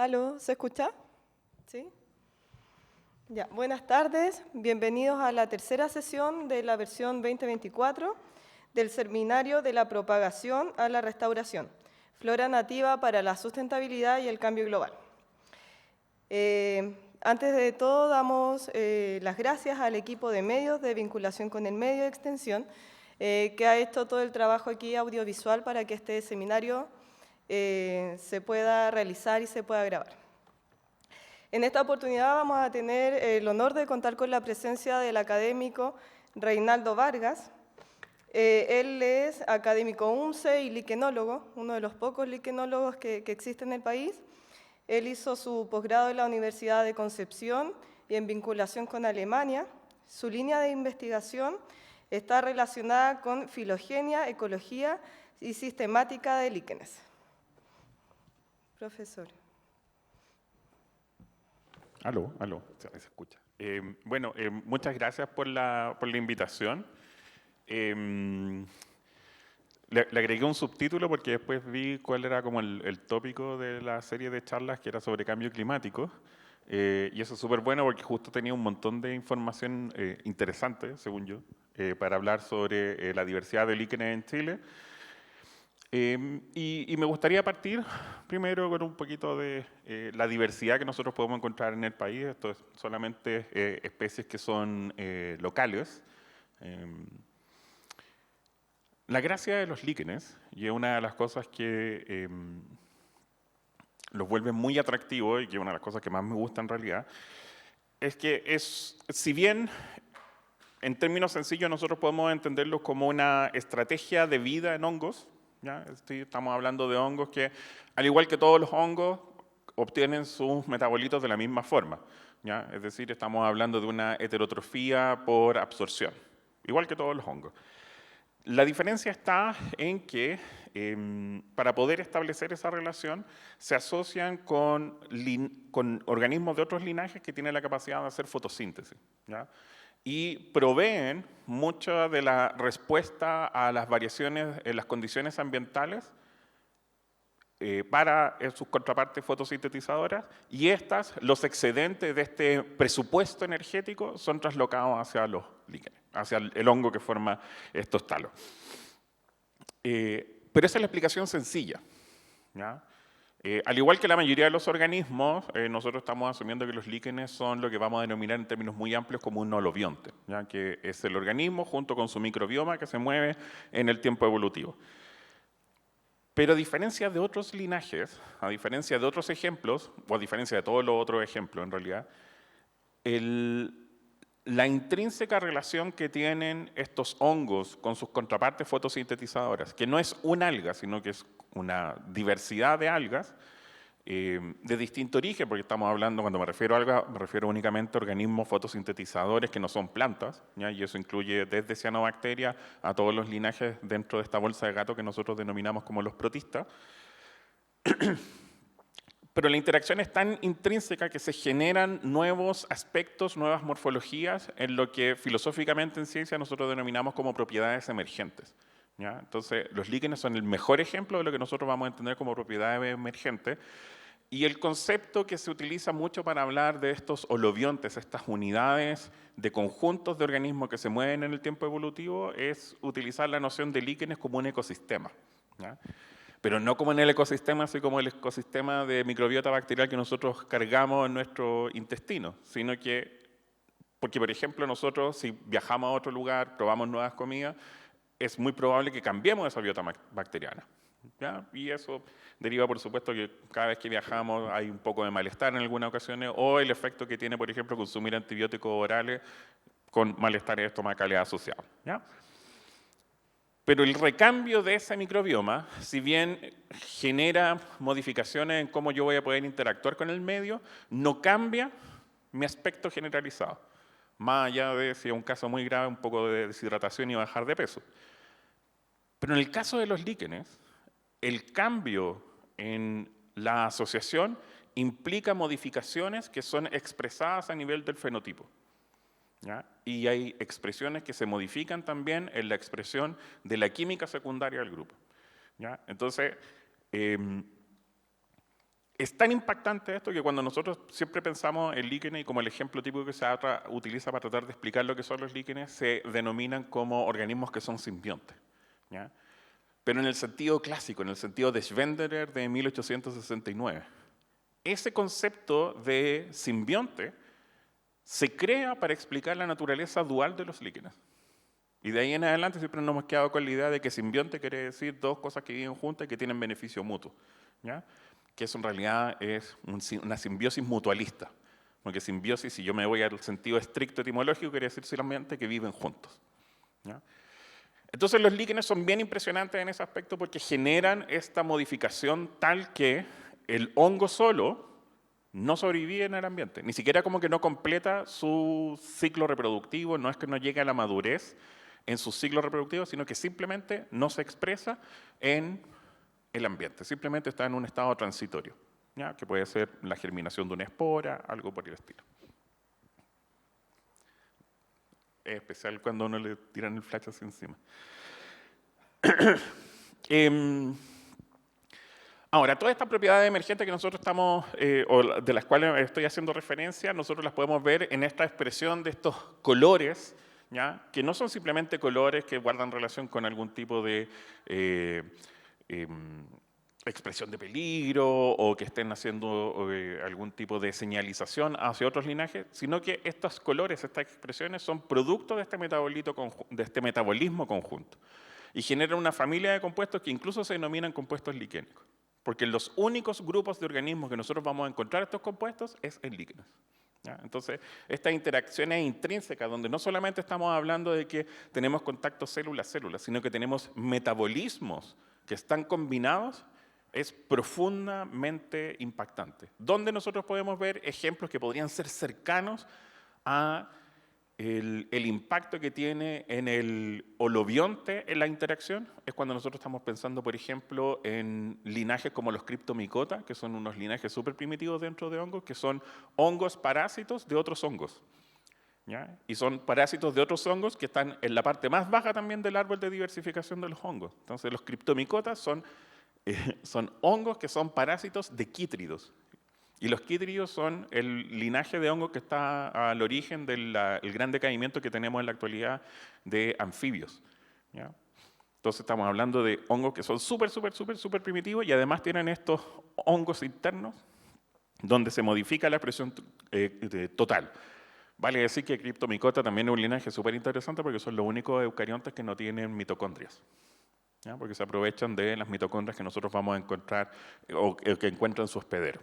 ¿Aló? ¿Se escucha? ¿Sí? Ya, buenas tardes, bienvenidos a la tercera sesión de la versión 2024 del Seminario de la Propagación a la Restauración, Flora Nativa para la Sustentabilidad y el Cambio Global. Antes de todo, damos las gracias al equipo de medios de vinculación con el medio de extensión que ha hecho todo el trabajo aquí audiovisual para que este seminario se pueda realizar y se pueda grabar. En esta oportunidad vamos a tener el honor de contar con la presencia del académico Reinaldo Vargas. Él es académico UNCE y liquenólogo, uno de los pocos liquenólogos que existe en el país. Él hizo su posgrado en la Universidad de Concepción y en vinculación con Alemania. Su línea de investigación está relacionada con filogenia, ecología y sistemática de líquenes. Profesor. Aló, se escucha. Muchas gracias por la invitación. Le agregué un subtítulo porque después vi cuál era como el tópico de la serie de charlas, que era sobre cambio climático. Y eso es súper bueno porque justo tenía un montón de información interesante, según yo, para hablar sobre la diversidad de líquenes en Chile. Y me gustaría partir primero con un poquito de la diversidad que nosotros podemos encontrar en el país. Esto es solamente especies que son locales. La gracia de los líquenes, y es una de las cosas que los vuelve muy atractivos y que es una de las cosas que más me gusta en realidad, es que si bien en términos sencillos nosotros podemos entenderlos como una estrategia de vida en hongos, ¿ya? Estamos hablando de hongos que, al igual que todos los hongos, obtienen sus metabolitos de la misma forma, ¿ya? Es decir, estamos hablando de una heterotrofía por absorción, igual que todos los hongos. La diferencia está en que para poder establecer esa relación se asocian con organismos de otros linajes que tienen la capacidad de hacer fotosíntesis, ¿ya? Y proveen mucha de la respuesta a las variaciones en las condiciones ambientales para sus contrapartes fotosintetizadoras, y los excedentes de este presupuesto energético son traslocados hacia los líquenes, hacia el hongo que forma estos talos. Pero esa es la explicación sencilla, ¿ya? Al igual que la mayoría de los organismos, nosotros estamos asumiendo que los líquenes son lo que vamos a denominar en términos muy amplios como un holobionte, ¿ya? Que es el organismo junto con su microbioma que se mueve en el tiempo evolutivo. Pero a diferencia de otros linajes, a diferencia de otros ejemplos, o a diferencia de todos los otros ejemplos en realidad, la intrínseca relación que tienen estos hongos con sus contrapartes fotosintetizadoras, que no es una alga, sino que es una diversidad de algas de distinto origen, porque estamos hablando, cuando me refiero a algas, me refiero únicamente a organismos fotosintetizadores que no son plantas, ¿ya? Y eso incluye desde cianobacterias a todos los linajes dentro de esta bolsa de gato que nosotros denominamos como los protistas. Pero la interacción es tan intrínseca que se generan nuevos aspectos, nuevas morfologías en lo que filosóficamente en ciencia nosotros denominamos como propiedades emergentes, ¿ya? Entonces, los líquenes son el mejor ejemplo de lo que nosotros vamos a entender como propiedades emergentes. Y el concepto que se utiliza mucho para hablar de estos holobiontes, estas unidades de conjuntos de organismos que se mueven en el tiempo evolutivo, es utilizar la noción de líquenes como un ecosistema, ¿ya? Pero no como en el ecosistema, así como el ecosistema de microbiota bacterial que nosotros cargamos en nuestro intestino, sino que, porque por ejemplo nosotros si viajamos a otro lugar, probamos nuevas comidas, es muy probable que cambiemos esa biota bacteriana, ¿ya? Y eso deriva, por supuesto, que cada vez que viajamos hay un poco de malestar en algunas ocasiones, o el efecto que tiene, por ejemplo, consumir antibióticos orales con malestares estomacales asociados, ¿ya? Pero el recambio de ese microbioma, si bien genera modificaciones en cómo yo voy a poder interactuar con el medio, no cambia mi aspecto generalizado, más allá de, si es un caso muy grave, un poco de deshidratación y bajar de peso. Pero en el caso de los líquenes, el cambio en la asociación implica modificaciones que son expresadas a nivel del fenotipo, ¿ya? Y hay expresiones que se modifican también en la expresión de la química secundaria del grupo, ¿ya? Entonces, Es tan impactante esto que cuando nosotros siempre pensamos en líquenes y como el ejemplo típico que se utiliza para tratar de explicar lo que son los líquenes, se denominan como organismos que son simbiontes, ¿ya? Pero en el sentido clásico, en el sentido de Schwenderer de 1869. Ese concepto de simbionte se crea para explicar la naturaleza dual de los líquenes. Y de ahí en adelante siempre nos hemos quedado con la idea de que simbionte quiere decir dos cosas que viven juntas y que tienen beneficio mutuo, ¿ya? Que eso en realidad es una simbiosis mutualista. Porque simbiosis, si yo me voy al sentido estricto etimológico, quiere decir solamente que viven juntos, ¿ya? Entonces los líquenes son bien impresionantes en ese aspecto porque generan esta modificación tal que el hongo solo no sobrevive en el ambiente. Ni siquiera como que no completa su ciclo reproductivo, no es que no llegue a la madurez en su ciclo reproductivo, sino que simplemente no se expresa en el ambiente. Simplemente está en un estado transitorio, ¿ya? Que puede ser la germinación de una espora, algo por el estilo. Es especial cuando a uno le tiran el flash así encima. Ahora, todas estas propiedades emergentes que nosotros estamos, o de las cuales estoy haciendo referencia, nosotros las podemos ver en esta expresión de estos colores, ¿ya? Que no son simplemente colores que guardan relación con algún tipo de expresión de peligro o que estén haciendo algún tipo de señalización hacia otros linajes, sino que estos colores, estas expresiones son producto de este metabolismo conjunto y generan una familia de compuestos que incluso se denominan compuestos liquénicos, porque los únicos grupos de organismos que nosotros vamos a encontrar estos compuestos es en líquenes, ¿ya? Entonces, estas interacciones intrínsecas, donde no solamente estamos hablando de que tenemos contacto célula-célula, sino que tenemos metabolismos que están combinados, es profundamente impactante. ¿Dónde nosotros podemos ver ejemplos que podrían ser cercanos a el impacto que tiene en el holobionte en la interacción? Es cuando nosotros estamos pensando, por ejemplo, en linajes como los Cryptomycota, que son unos linajes súper primitivos dentro de hongos, que son hongos parásitos de otros hongos, ¿ya? Y son parásitos de otros hongos que están en la parte más baja también del árbol de diversificación de los hongos. Entonces, los Cryptomycota son hongos que son parásitos de quítridos. Y los quítridos son el linaje de hongos que está al origen del gran decaimiento que tenemos en la actualidad de anfibios, ¿ya? Entonces estamos hablando de hongos que son súper primitivos y además tienen estos hongos internos donde se modifica la expresión total. Vale decir que Cryptomycota también es un linaje súper interesante porque son los únicos eucariontes que no tienen mitocondrias, ¿ya? Porque se aprovechan de las mitocondrias que nosotros vamos a encontrar o que encuentran su hospedero.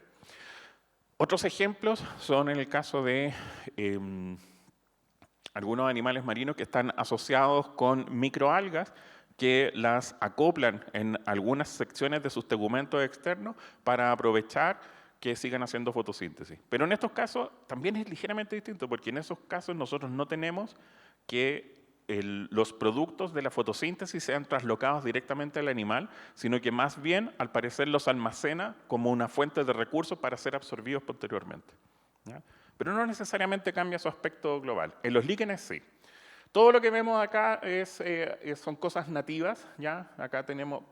Otros ejemplos son en el caso de algunos animales marinos que están asociados con microalgas que las acoplan en algunas secciones de sus tegumentos externos para aprovechar que sigan haciendo fotosíntesis. Pero en estos casos también es ligeramente distinto, porque en esos casos nosotros no tenemos que los productos de la fotosíntesis sean traslocados directamente al animal, sino que más bien, al parecer, los almacena como una fuente de recursos para ser absorbidos posteriormente, ¿ya? Pero no necesariamente cambia su aspecto global. En los líquenes sí. Todo lo que vemos acá son cosas nativas, ¿ya? Acá tenemos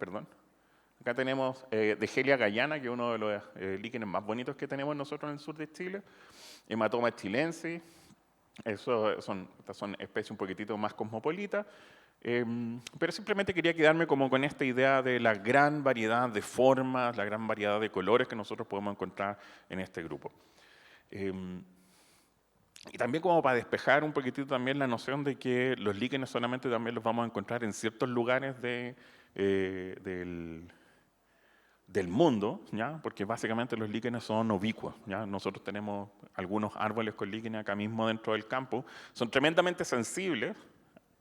Degelia guyana, que es uno de los líquenes más bonitos que tenemos nosotros en el sur de Chile. Hematoma chilensis. Estas son especies un poquitito más cosmopolitas, pero simplemente quería quedarme como con esta idea de la gran variedad de formas, la gran variedad de colores que nosotros podemos encontrar en este grupo. Y también como para despejar un poquitito también la noción de que los líquenes solamente también los vamos a encontrar en ciertos lugares del mundo, ¿ya? Porque básicamente los líquenes son ubicuos, ¿ya? Nosotros tenemos algunos árboles con líquenes acá mismo dentro del campo, son tremendamente sensibles,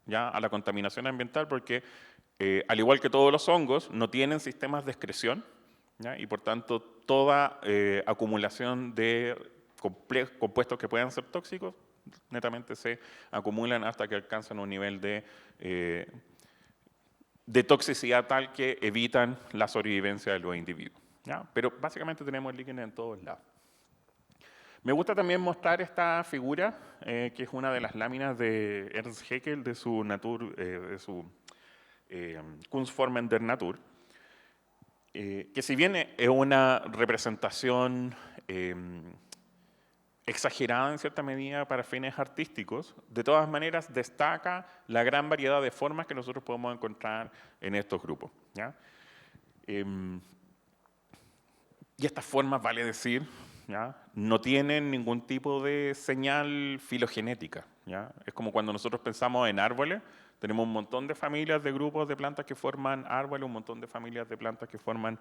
¿ya? A la contaminación ambiental porque, al igual que todos los hongos, no tienen sistemas de excreción, ¿ya? Y por tanto toda acumulación de compuestos que puedan ser tóxicos netamente se acumulan hasta que alcanzan un nivel de toxicidad tal que evitan la sobrevivencia de los individuos, ¿ya? Pero básicamente tenemos líquenes en todos lados. Me gusta también mostrar esta figura, que es una de las láminas de Ernst Haeckel de su Kunstformen der Natur. que si bien es una representación exagerada en cierta medida para fines artísticos, de todas maneras destaca la gran variedad de formas que nosotros podemos encontrar en estos grupos, ¿ya? Y estas formas, vale decir, ¿ya?, no tienen ningún tipo de señal filogenética, ¿ya? Es como cuando nosotros pensamos en árboles, tenemos un montón de familias de grupos de plantas que forman árboles, un montón de familias de plantas que forman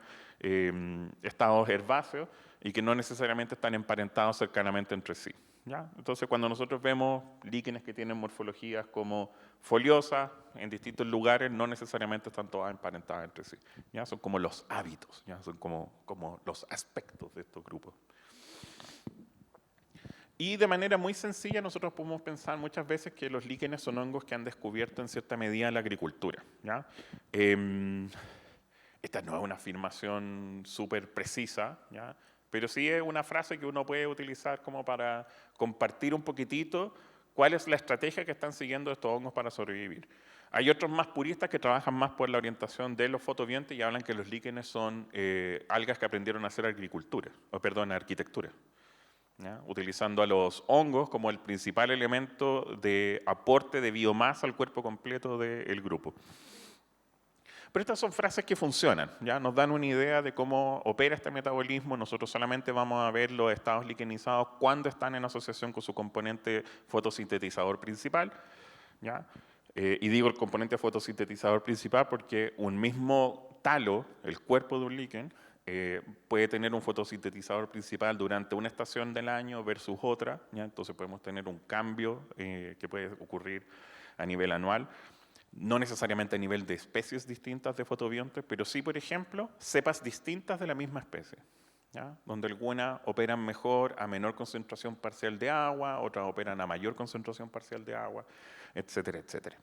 estados herbáceos y que no necesariamente están emparentados cercanamente entre sí, ¿ya? Entonces, cuando nosotros vemos líquenes que tienen morfologías como foliosas en distintos lugares, no necesariamente están todas emparentadas entre sí, ¿ya? Son como los hábitos, ¿ya? Son como los aspectos de estos grupos. Y de manera muy sencilla nosotros podemos pensar muchas veces que los líquenes son hongos que han descubierto en cierta medida la agricultura, ¿ya? Esta no es una afirmación súper precisa, ¿ya?, pero sí es una frase que uno puede utilizar como para compartir un poquitito cuál es la estrategia que están siguiendo estos hongos para sobrevivir. Hay otros más puristas que trabajan más por la orientación de los fotobientes y hablan que los líquenes son algas que aprendieron a hacer arquitectura, ¿ya?, utilizando a los hongos como el principal elemento de aporte de biomasa al cuerpo completo del grupo. Pero estas son frases que funcionan, ¿ya? Nos dan una idea de cómo opera este metabolismo. Nosotros solamente vamos a ver los estados liquenizados cuando están en asociación con su componente fotosintetizador principal, ¿ya? Y digo el componente fotosintetizador principal porque un mismo talo, el cuerpo de un líquen, puede tener un fotosintetizador principal durante una estación del año versus otra, ¿ya? Entonces podemos tener un cambio que puede ocurrir a nivel anual. No necesariamente a nivel de especies distintas de fotobiontes, pero sí, por ejemplo, cepas distintas de la misma especie, ¿ya?, donde algunas operan mejor a menor concentración parcial de agua, otras operan a mayor concentración parcial de agua, etcétera, etcétera.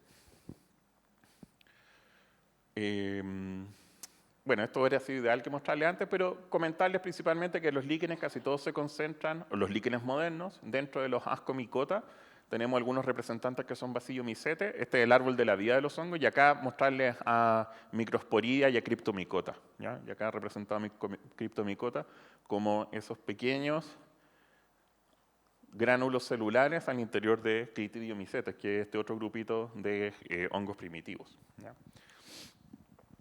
Bueno, esto hubiera sido ideal que mostrarles antes, pero comentarles principalmente que los líquenes casi todos se concentran, o los líquenes modernos, dentro de los Ascomycota. Tenemos algunos representantes que son Bacillomycetes, este es el árbol de la vida de los hongos, y acá mostrarles a Microsporida y a Cryptomycota, ¿ya? Y acá representado a Cryptomycota como esos pequeños gránulos celulares al interior de Cryptomycetes, que es este otro grupito de hongos primitivos, ¿ya?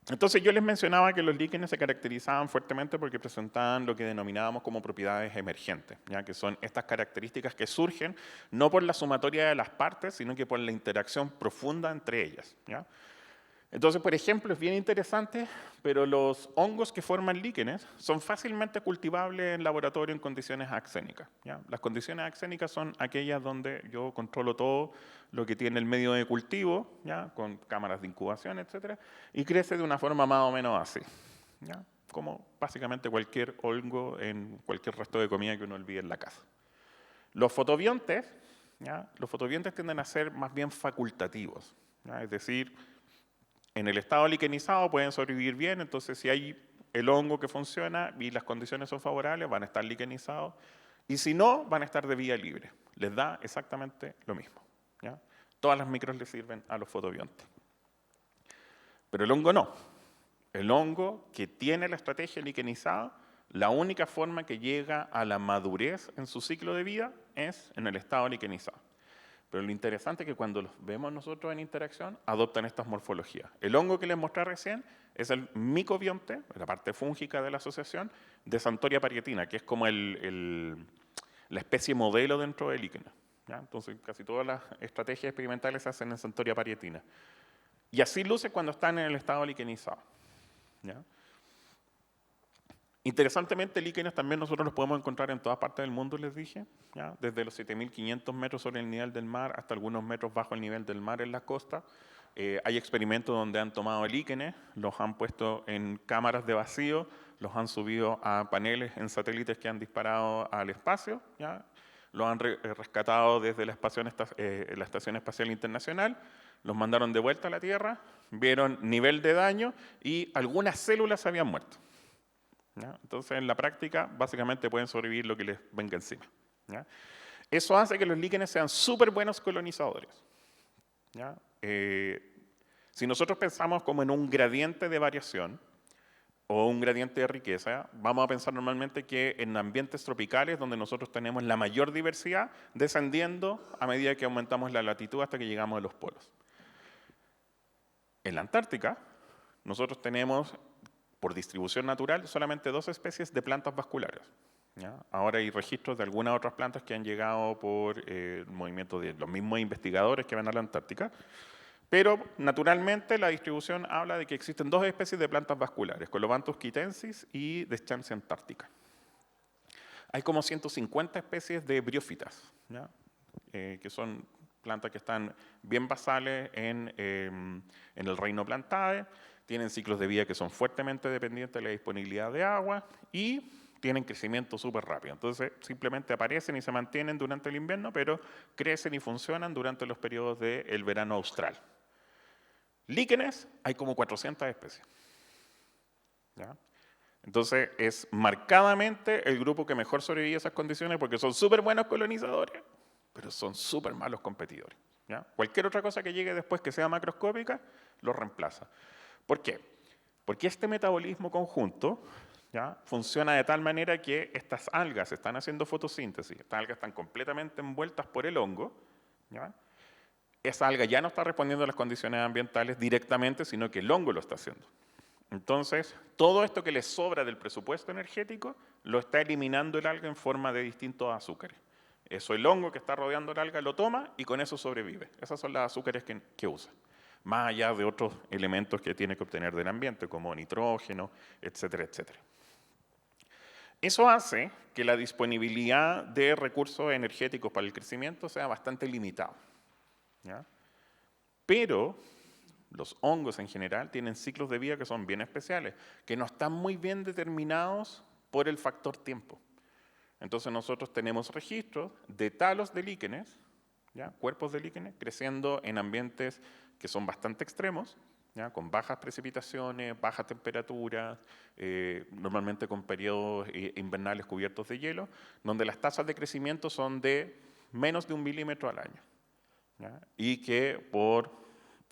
Entonces yo les mencionaba que los líquenes se caracterizaban fuertemente porque presentaban lo que denominábamos como propiedades emergentes, ¿ya?, que son estas características que surgen no por la sumatoria de las partes, sino que por la interacción profunda entre ellas, ¿ya? Entonces, por ejemplo, es bien interesante, pero los hongos que forman líquenes son fácilmente cultivables en laboratorio en condiciones axénicas, ¿ya? Las condiciones axénicas son aquellas donde yo controlo todo lo que tiene el medio de cultivo, ¿ya?, con cámaras de incubación, etcétera, y crece de una forma más o menos así, ¿ya?, como básicamente cualquier hongo en cualquier resto de comida que uno olvide en la casa. Los fotobiontes, ¿ya?, los fotobiontes tienden a ser más bien facultativos, ¿ya?, es decir, en el estado liquenizado pueden sobrevivir bien, entonces si hay el hongo que funciona y las condiciones son favorables, van a estar liquenizados, y si no, van a estar de vía libre. Les da exactamente lo mismo, ¿ya? Todas las micros le sirven a los fotobiontes. Pero el hongo no. El hongo que tiene la estrategia liquenizada, la única forma que llega a la madurez en su ciclo de vida es en el estado liquenizado. Pero lo interesante es que cuando los vemos nosotros en interacción, adoptan estas morfologías. El hongo que les mostré recién es el micobionte, la parte fúngica de la asociación, de Xanthoria parietina, que es como la especie modelo dentro del líquen, ¿ya? Entonces, casi todas las estrategias experimentales se hacen en Xanthoria parietina. Y así luce cuando están en el estado liquenizado, ¿ya? Interesantemente, líquenes también nosotros los podemos encontrar en todas partes del mundo, les dije, ¿ya?, desde los 7.500 metros sobre el nivel del mar hasta algunos metros bajo el nivel del mar en la costa. Hay experimentos donde han tomado líquenes, los han puesto en cámaras de vacío, los han subido a paneles en satélites que han disparado al espacio, ¿ya?, los han rescatado desde la Estación Espacial Internacional, los mandaron de vuelta a la Tierra, vieron nivel de daño y algunas células se habían muerto, ¿ya? Entonces, en la práctica, básicamente pueden sobrevivir lo que les venga encima, ¿ya? Eso hace que los líquenes sean súper buenos colonizadores, ¿ya? Si nosotros pensamos como en un gradiente de variación, o un gradiente de riqueza, vamos a pensar normalmente que en ambientes tropicales, donde nosotros tenemos la mayor diversidad, descendiendo a medida que aumentamos la latitud hasta que llegamos a los polos. En la Antártica, nosotros tenemos, por distribución natural, solamente 2 especies de plantas vasculares. ¿Ya? Ahora hay registros de algunas otras plantas que han llegado por el movimiento de los mismos investigadores que van a la Antártica, pero naturalmente la distribución habla de que existen 2 especies de plantas vasculares, Colobanthus quitensis y Deschampsia antártica. Hay como 150 especies de briófitas, ¿ya? Que son plantas que están bien basales en el reino Plantae, tienen ciclos de vida que son fuertemente dependientes de la disponibilidad de agua y tienen crecimiento súper rápido. Entonces, simplemente aparecen y se mantienen durante el invierno, pero crecen y funcionan durante los periodos del verano austral. Líquenes, hay como 400 especies. ¿Ya? Entonces, es marcadamente el grupo que mejor sobrevive a esas condiciones porque son súper buenos colonizadores, pero son súper malos competidores. ¿Ya? Cualquier otra cosa que llegue después que sea macroscópica, los reemplaza. ¿Por qué? Porque este metabolismo conjunto, ¿ya?, funciona de tal manera que estas algas están haciendo fotosíntesis, estas algas están completamente envueltas por el hongo, ¿ya? Esa alga ya no está respondiendo a las condiciones ambientales directamente, sino que el hongo lo está haciendo. Entonces, todo esto que le sobra del presupuesto energético lo está eliminando el alga en forma de distintos azúcares. Eso el hongo que está rodeando el alga lo toma y con eso sobrevive. Esas son las azúcares que usa. Más allá de otros elementos que tiene que obtener del ambiente, como nitrógeno, etcétera, etcétera. Eso hace que la disponibilidad de recursos energéticos para el crecimiento sea bastante limitada, ¿ya? Pero los hongos en general tienen ciclos de vida que son bien especiales, que no están muy bien determinados por el factor tiempo. Entonces nosotros tenemos registros de talos de líquenes, ¿ya?, cuerpos de líquenes, creciendo en ambientes que son bastante extremos, ¿ya?, con bajas precipitaciones, bajas temperaturas, normalmente con periodos invernales cubiertos de hielo, donde las tasas de crecimiento son de menos de 1 milímetro al año, ¿ya?, y que por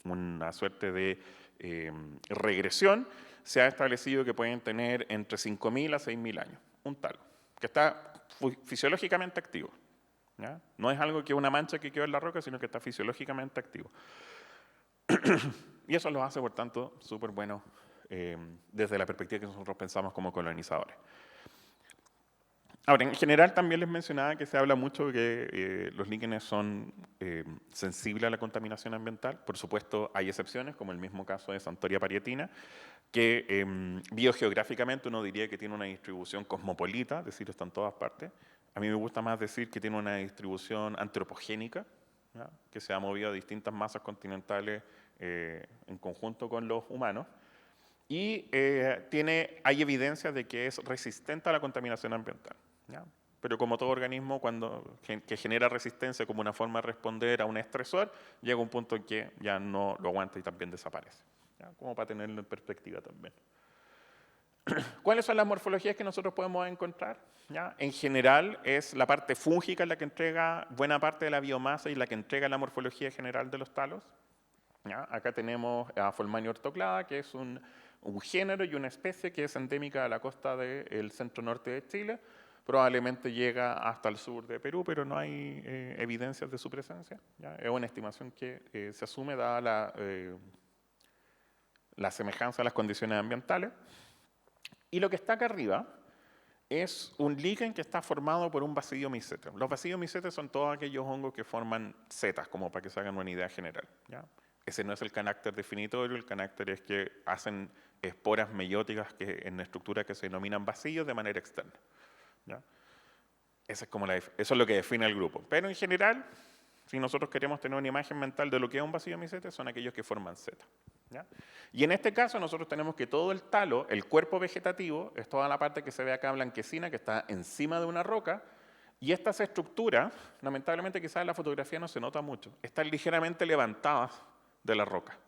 una suerte de regresión se ha establecido que pueden tener entre 5.000 a 6.000 años, un talo, que está fisiológicamente activo, ¿ya? No es algo que una mancha que quedó en la roca, sino que está fisiológicamente activo. Y eso los hace, por tanto, súper buenos desde la perspectiva que nosotros pensamos como colonizadores. Ahora, en general también les mencionaba que se habla mucho de que los líquenes son sensibles a la contaminación ambiental. Por supuesto, hay excepciones, como el mismo caso de Santoria parietina, que biogeográficamente uno diría que tiene una distribución cosmopolita, es decir, está en todas partes. A mí me gusta más decir que tiene una distribución antropogénica, ¿ya?, que se ha movido a distintas masas continentales en conjunto con los humanos. Y hay evidencia de que es resistente a la contaminación ambiental, ¿ya? Pero como todo organismo que genera resistencia como una forma de responder a un estresor, llega un punto en que ya no lo aguanta y también desaparece, ¿ya?, como para tenerlo en perspectiva también. ¿Cuáles son las morfologías que nosotros podemos encontrar? ¿Ya? En general es la parte fúngica la que entrega buena parte de la biomasa y la que entrega la morfología general de los talos. ¿Ya? Acá tenemos a Folmania ortoclada, que es un género y una especie que es endémica de la costa del centro norte de Chile. Probablemente llega hasta el sur de Perú, pero no hay evidencias de su presencia, ¿ya? Es una estimación que se asume dada la semejanza a las condiciones ambientales. Y lo que está acá arriba es un líquen que está formado por un basidiomycetes. Los basidiomycetes son todos aquellos hongos que forman setas, como para que se hagan una idea general, ¿ya? Ese no es el carácter definitorio, el carácter es que hacen esporas meióticas en estructuras que se denominan basidios de manera externa, ¿ya? Eso es lo que define el grupo. Pero en general, si nosotros queremos tener una imagen mental de lo que es un basidiomycetes, son aquellos que forman setas, ¿ya? Y en este caso nosotros tenemos que todo el talo, el cuerpo vegetativo, es toda la parte que se ve acá blanquecina, que está encima de una roca, y estas estructuras, lamentablemente quizás en la fotografía no se nota mucho, están ligeramente levantadas de la roca,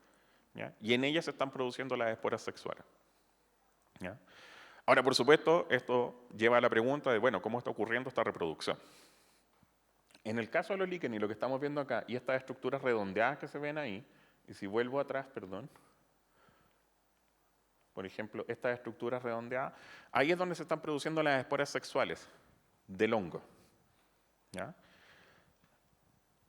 ¿ya? Y en ellas se están produciendo las esporas sexuales, ¿ya? Ahora, por supuesto, esto lleva a la pregunta de, bueno, ¿cómo está ocurriendo esta reproducción? En el caso de los líquenes, y lo que estamos viendo acá, y estas estructuras redondeadas que se ven ahí, y si vuelvo atrás, perdón, por ejemplo, estas estructuras redondeadas, ahí es donde se están produciendo las esporas sexuales del hongo. ¿Ya?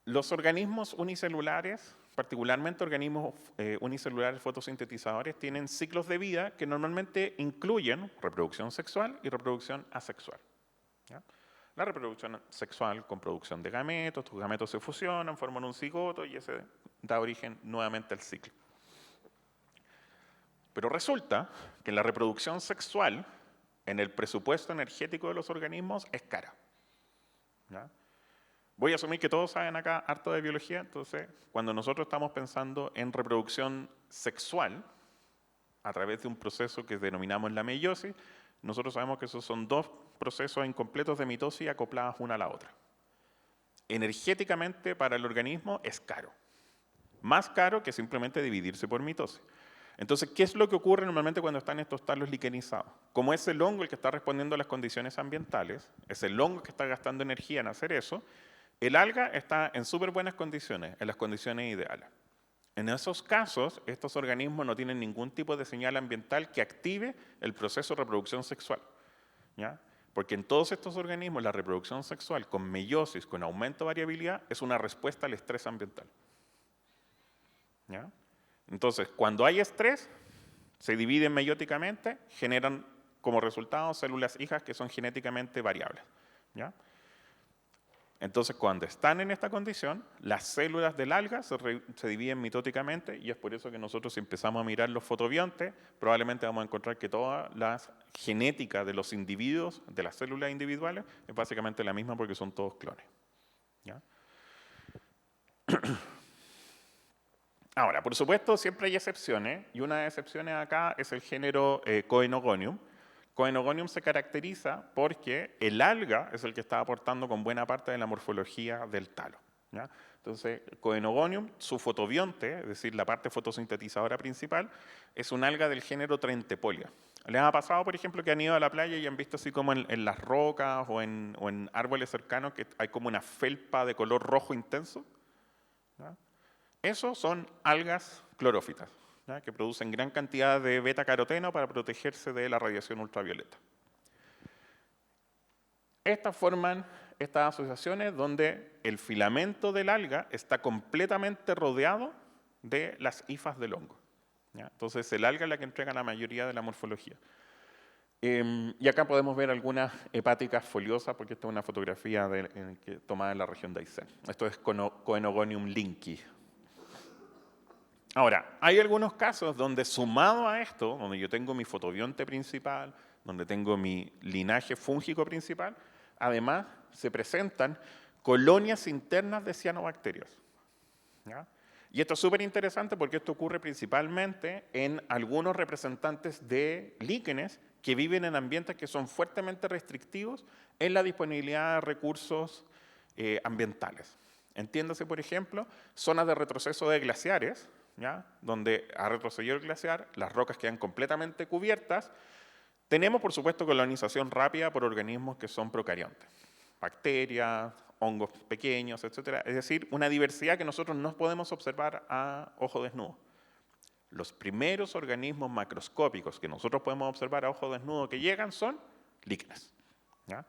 Los organismos unicelulares, particularmente organismos unicelulares fotosintetizadores, tienen ciclos de vida que normalmente incluyen reproducción sexual y reproducción asexual. ¿Ya? La reproducción sexual con producción de gametos, estos gametos se fusionan, forman un cigoto y ese da origen nuevamente al ciclo. Pero resulta que la reproducción sexual en el presupuesto energético de los organismos es cara. ¿Ya? Voy a asumir que todos saben acá harto de biología, entonces cuando nosotros estamos pensando en reproducción sexual a través de un proceso que denominamos la meiosis, nosotros sabemos que esos son dos procesos incompletos de mitosis acoplados una a la otra. Energéticamente para el organismo es caro, más caro que simplemente dividirse por mitosis. Entonces, ¿qué es lo que ocurre normalmente cuando están estos talos liquenizados? Como es el hongo el que está respondiendo a las condiciones ambientales, es el hongo que está gastando energía en hacer eso, el alga está en súper buenas condiciones, en las condiciones ideales. En esos casos, estos organismos no tienen ningún tipo de señal ambiental que active el proceso de reproducción sexual. ¿Ya? Porque en todos estos organismos la reproducción sexual con meiosis, con aumento de variabilidad, es una respuesta al estrés ambiental. ¿Ya? Entonces, cuando hay estrés, se dividen meióticamente, generan como resultado células hijas que son genéticamente variables. ¿Ya? Entonces, cuando están en esta condición, las células del alga se dividen mitóticamente y es por eso que nosotros, si empezamos a mirar los fotobiontes, probablemente vamos a encontrar que toda la genética de los individuos, de las células individuales, es básicamente la misma porque son todos clones. ¿Ya? Ahora, por supuesto, siempre hay excepciones, y una de las excepciones acá es el género Coenogonium. Coenogonium se caracteriza porque el alga es el que está aportando con buena parte de la morfología del talo. ¿Ya? Entonces, Coenogonium, su fotobionte, es decir, la parte fotosintetizadora principal, es un alga del género Trentepolia. ¿Les ha pasado, por ejemplo, que han ido a la playa y han visto así como en las rocas o en árboles cercanos que hay como una felpa de color rojo intenso? ¿Ya? Esos son algas clorófitas, ¿ya? Que producen gran cantidad de beta-caroteno para protegerse de la radiación ultravioleta. Estas forman estas asociaciones donde el filamento del alga está completamente rodeado de las hifas del hongo. ¿Ya? Entonces el alga es la que entrega la mayoría de la morfología. Y acá podemos ver algunas hepáticas foliosas, porque esta es una fotografía tomada en la región de Aysén. Esto es Coenogonium linki. Ahora, hay algunos casos donde sumado a esto, donde yo tengo mi fotobionte principal, donde tengo mi linaje fúngico principal, además se presentan colonias internas de cianobacterias. ¿Ya? Y esto es súper interesante porque esto ocurre principalmente en algunos representantes de líquenes que viven en ambientes que son fuertemente restrictivos en la disponibilidad de recursos ambientales. Entiéndase, por ejemplo, zonas de retroceso de glaciares, ¿ya? Donde ha retrocedido el glaciar, las rocas quedan completamente cubiertas. Tenemos, por supuesto, colonización rápida por organismos que son procariontes, bacterias, hongos pequeños, etc. Es decir, una diversidad que nosotros no podemos observar a ojo desnudo. Los primeros organismos macroscópicos que nosotros podemos observar a ojo desnudo que llegan son líquenes. ¿Ya?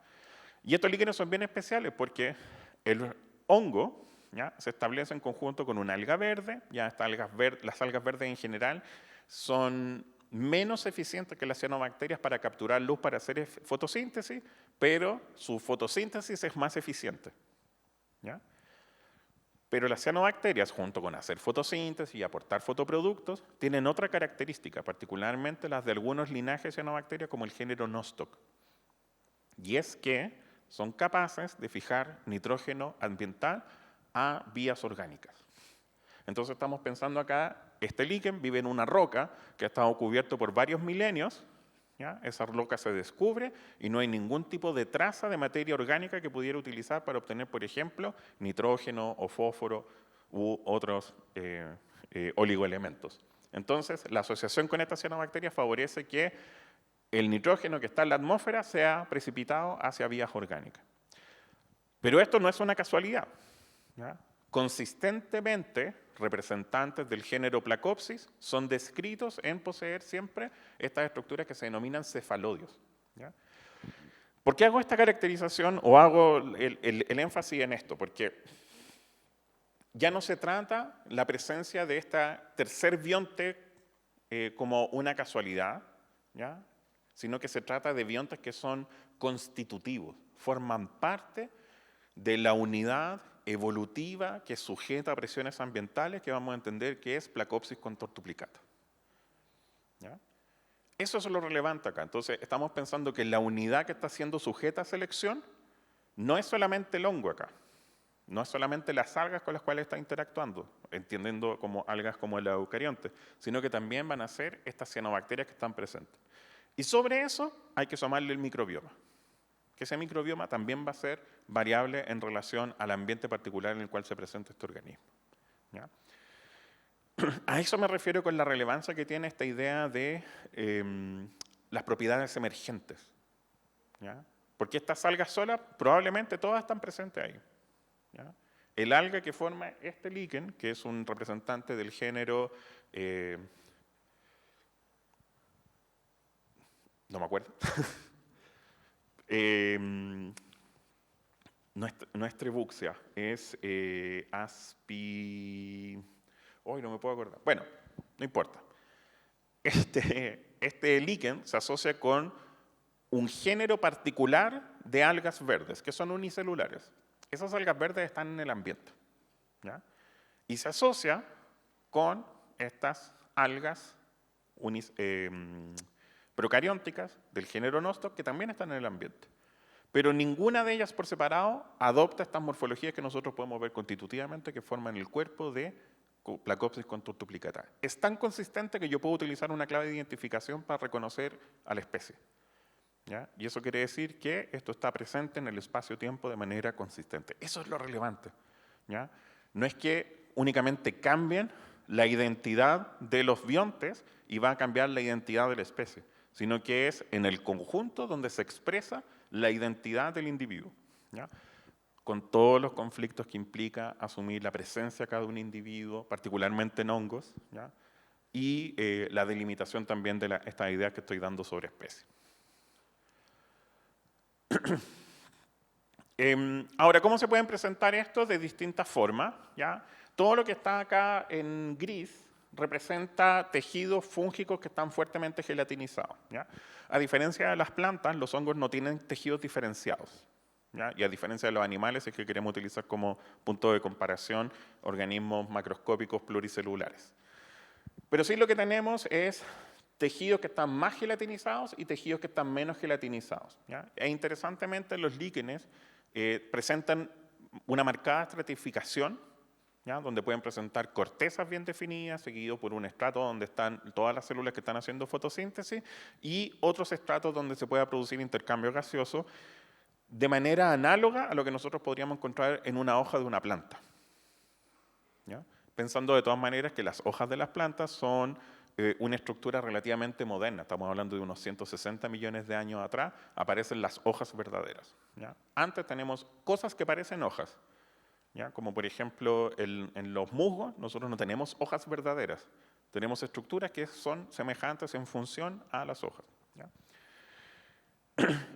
Y estos líquenes son bien especiales porque el hongo, ¿ya? Se establece en conjunto con una alga verde. Ya las algas verdes en general son menos eficientes que las cianobacterias para capturar luz para hacer fotosíntesis, pero su fotosíntesis es más eficiente. ¿Ya? Pero las cianobacterias, junto con hacer fotosíntesis y aportar fotoproductos, tienen otra característica, particularmente las de algunos linajes de cianobacterias como el género Nostoc. Y es que son capaces de fijar nitrógeno ambiental a vías orgánicas. Entonces estamos pensando acá, este líquen vive en una roca que ha estado cubierto por varios milenios, ¿ya? Esa roca se descubre y no hay ningún tipo de traza de materia orgánica que pudiera utilizar para obtener, por ejemplo, nitrógeno o fósforo u otros oligoelementos. Entonces, la asociación con estas cianobacterias favorece que el nitrógeno que está en la atmósfera sea precipitado hacia vías orgánicas. Pero esto no es una casualidad. ¿Ya? Consistentemente, representantes del género Placopsis son descritos en poseer siempre estas estructuras que se denominan cefalodios. ¿Ya? ¿Por qué hago esta caracterización o hago el énfasis en esto? Porque ya no se trata la presencia de esta tercer bionte como una casualidad, ¿ya? Sino que se trata de biontes que son constitutivos, forman parte de la unidad evolutiva que sujeta a presiones ambientales que vamos a entender que es Placopsis quintuplacata. ¿Ya? Eso es lo relevante acá. Entonces, estamos pensando que la unidad que está siendo sujeta a selección no es solamente el hongo acá, no es solamente las algas con las cuales está interactuando, entendiendo como algas como el eucarionte, sino que también van a ser estas cianobacterias que están presentes. Y sobre eso hay que sumarle el microbioma, que ese microbioma también va a ser variable en relación al ambiente particular en el cual se presenta este organismo. ¿Ya? A eso me refiero con la relevancia que tiene esta idea de las propiedades emergentes. ¿Ya? Porque estas algas solas probablemente todas están presentes ahí. ¿Ya? El alga que forma este líquen, que es un representante del género, no me acuerdo, no es Trebuxia, es hoy no me puedo acordar. Bueno, no importa. Este líquen se asocia con un género particular de algas verdes, que son unicelulares. Esas algas verdes están en el ambiente. ¿Ya? Y se asocia con estas algas procariónticas del género Nostoc, que también están en el ambiente. Pero ninguna de ellas por separado adopta estas morfologías que nosotros podemos ver constitutivamente que forman el cuerpo de Placopsis quintuplacata. Es tan consistente que yo puedo utilizar una clave de identificación para reconocer a la especie. ¿Ya? Y eso quiere decir que esto está presente en el espacio-tiempo de manera consistente. Eso es lo relevante. ¿Ya? No es que únicamente cambien la identidad de los biontes y va a cambiar la identidad de la especie, sino que es en el conjunto donde se expresa la identidad del individuo, ¿ya? Con todos los conflictos que implica asumir la presencia acá de un individuo, particularmente en hongos, ¿ya? Y la delimitación también de esta idea que estoy dando sobre especies. Ahora, ¿cómo se pueden presentar estos? De distintas formas, ¿ya? Todo lo que está acá en gris representa tejidos fúngicos que están fuertemente gelatinizados, ¿ya? A diferencia de las plantas, los hongos no tienen tejidos diferenciados, ¿ya? Y a diferencia de los animales, es que queremos utilizar como punto de comparación organismos macroscópicos pluricelulares. Pero sí lo que tenemos es tejidos que están más gelatinizados y tejidos que están menos gelatinizados, ¿ya? E interesantemente los líquenes presentan una marcada estratificación, ¿ya? Donde pueden presentar cortezas bien definidas, seguido por un estrato donde están todas las células que están haciendo fotosíntesis y otros estratos donde se pueda producir intercambio gaseoso de manera análoga a lo que nosotros podríamos encontrar en una hoja de una planta, ¿ya? Pensando de todas maneras que las hojas de las plantas son una estructura relativamente moderna, estamos hablando de unos 160 millones de años atrás, aparecen las hojas verdaderas, ¿ya? Antes tenemos cosas que parecen hojas, ¿ya? Como por ejemplo en los musgos nosotros no tenemos hojas verdaderas, tenemos estructuras que son semejantes en función a las hojas, ¿ya?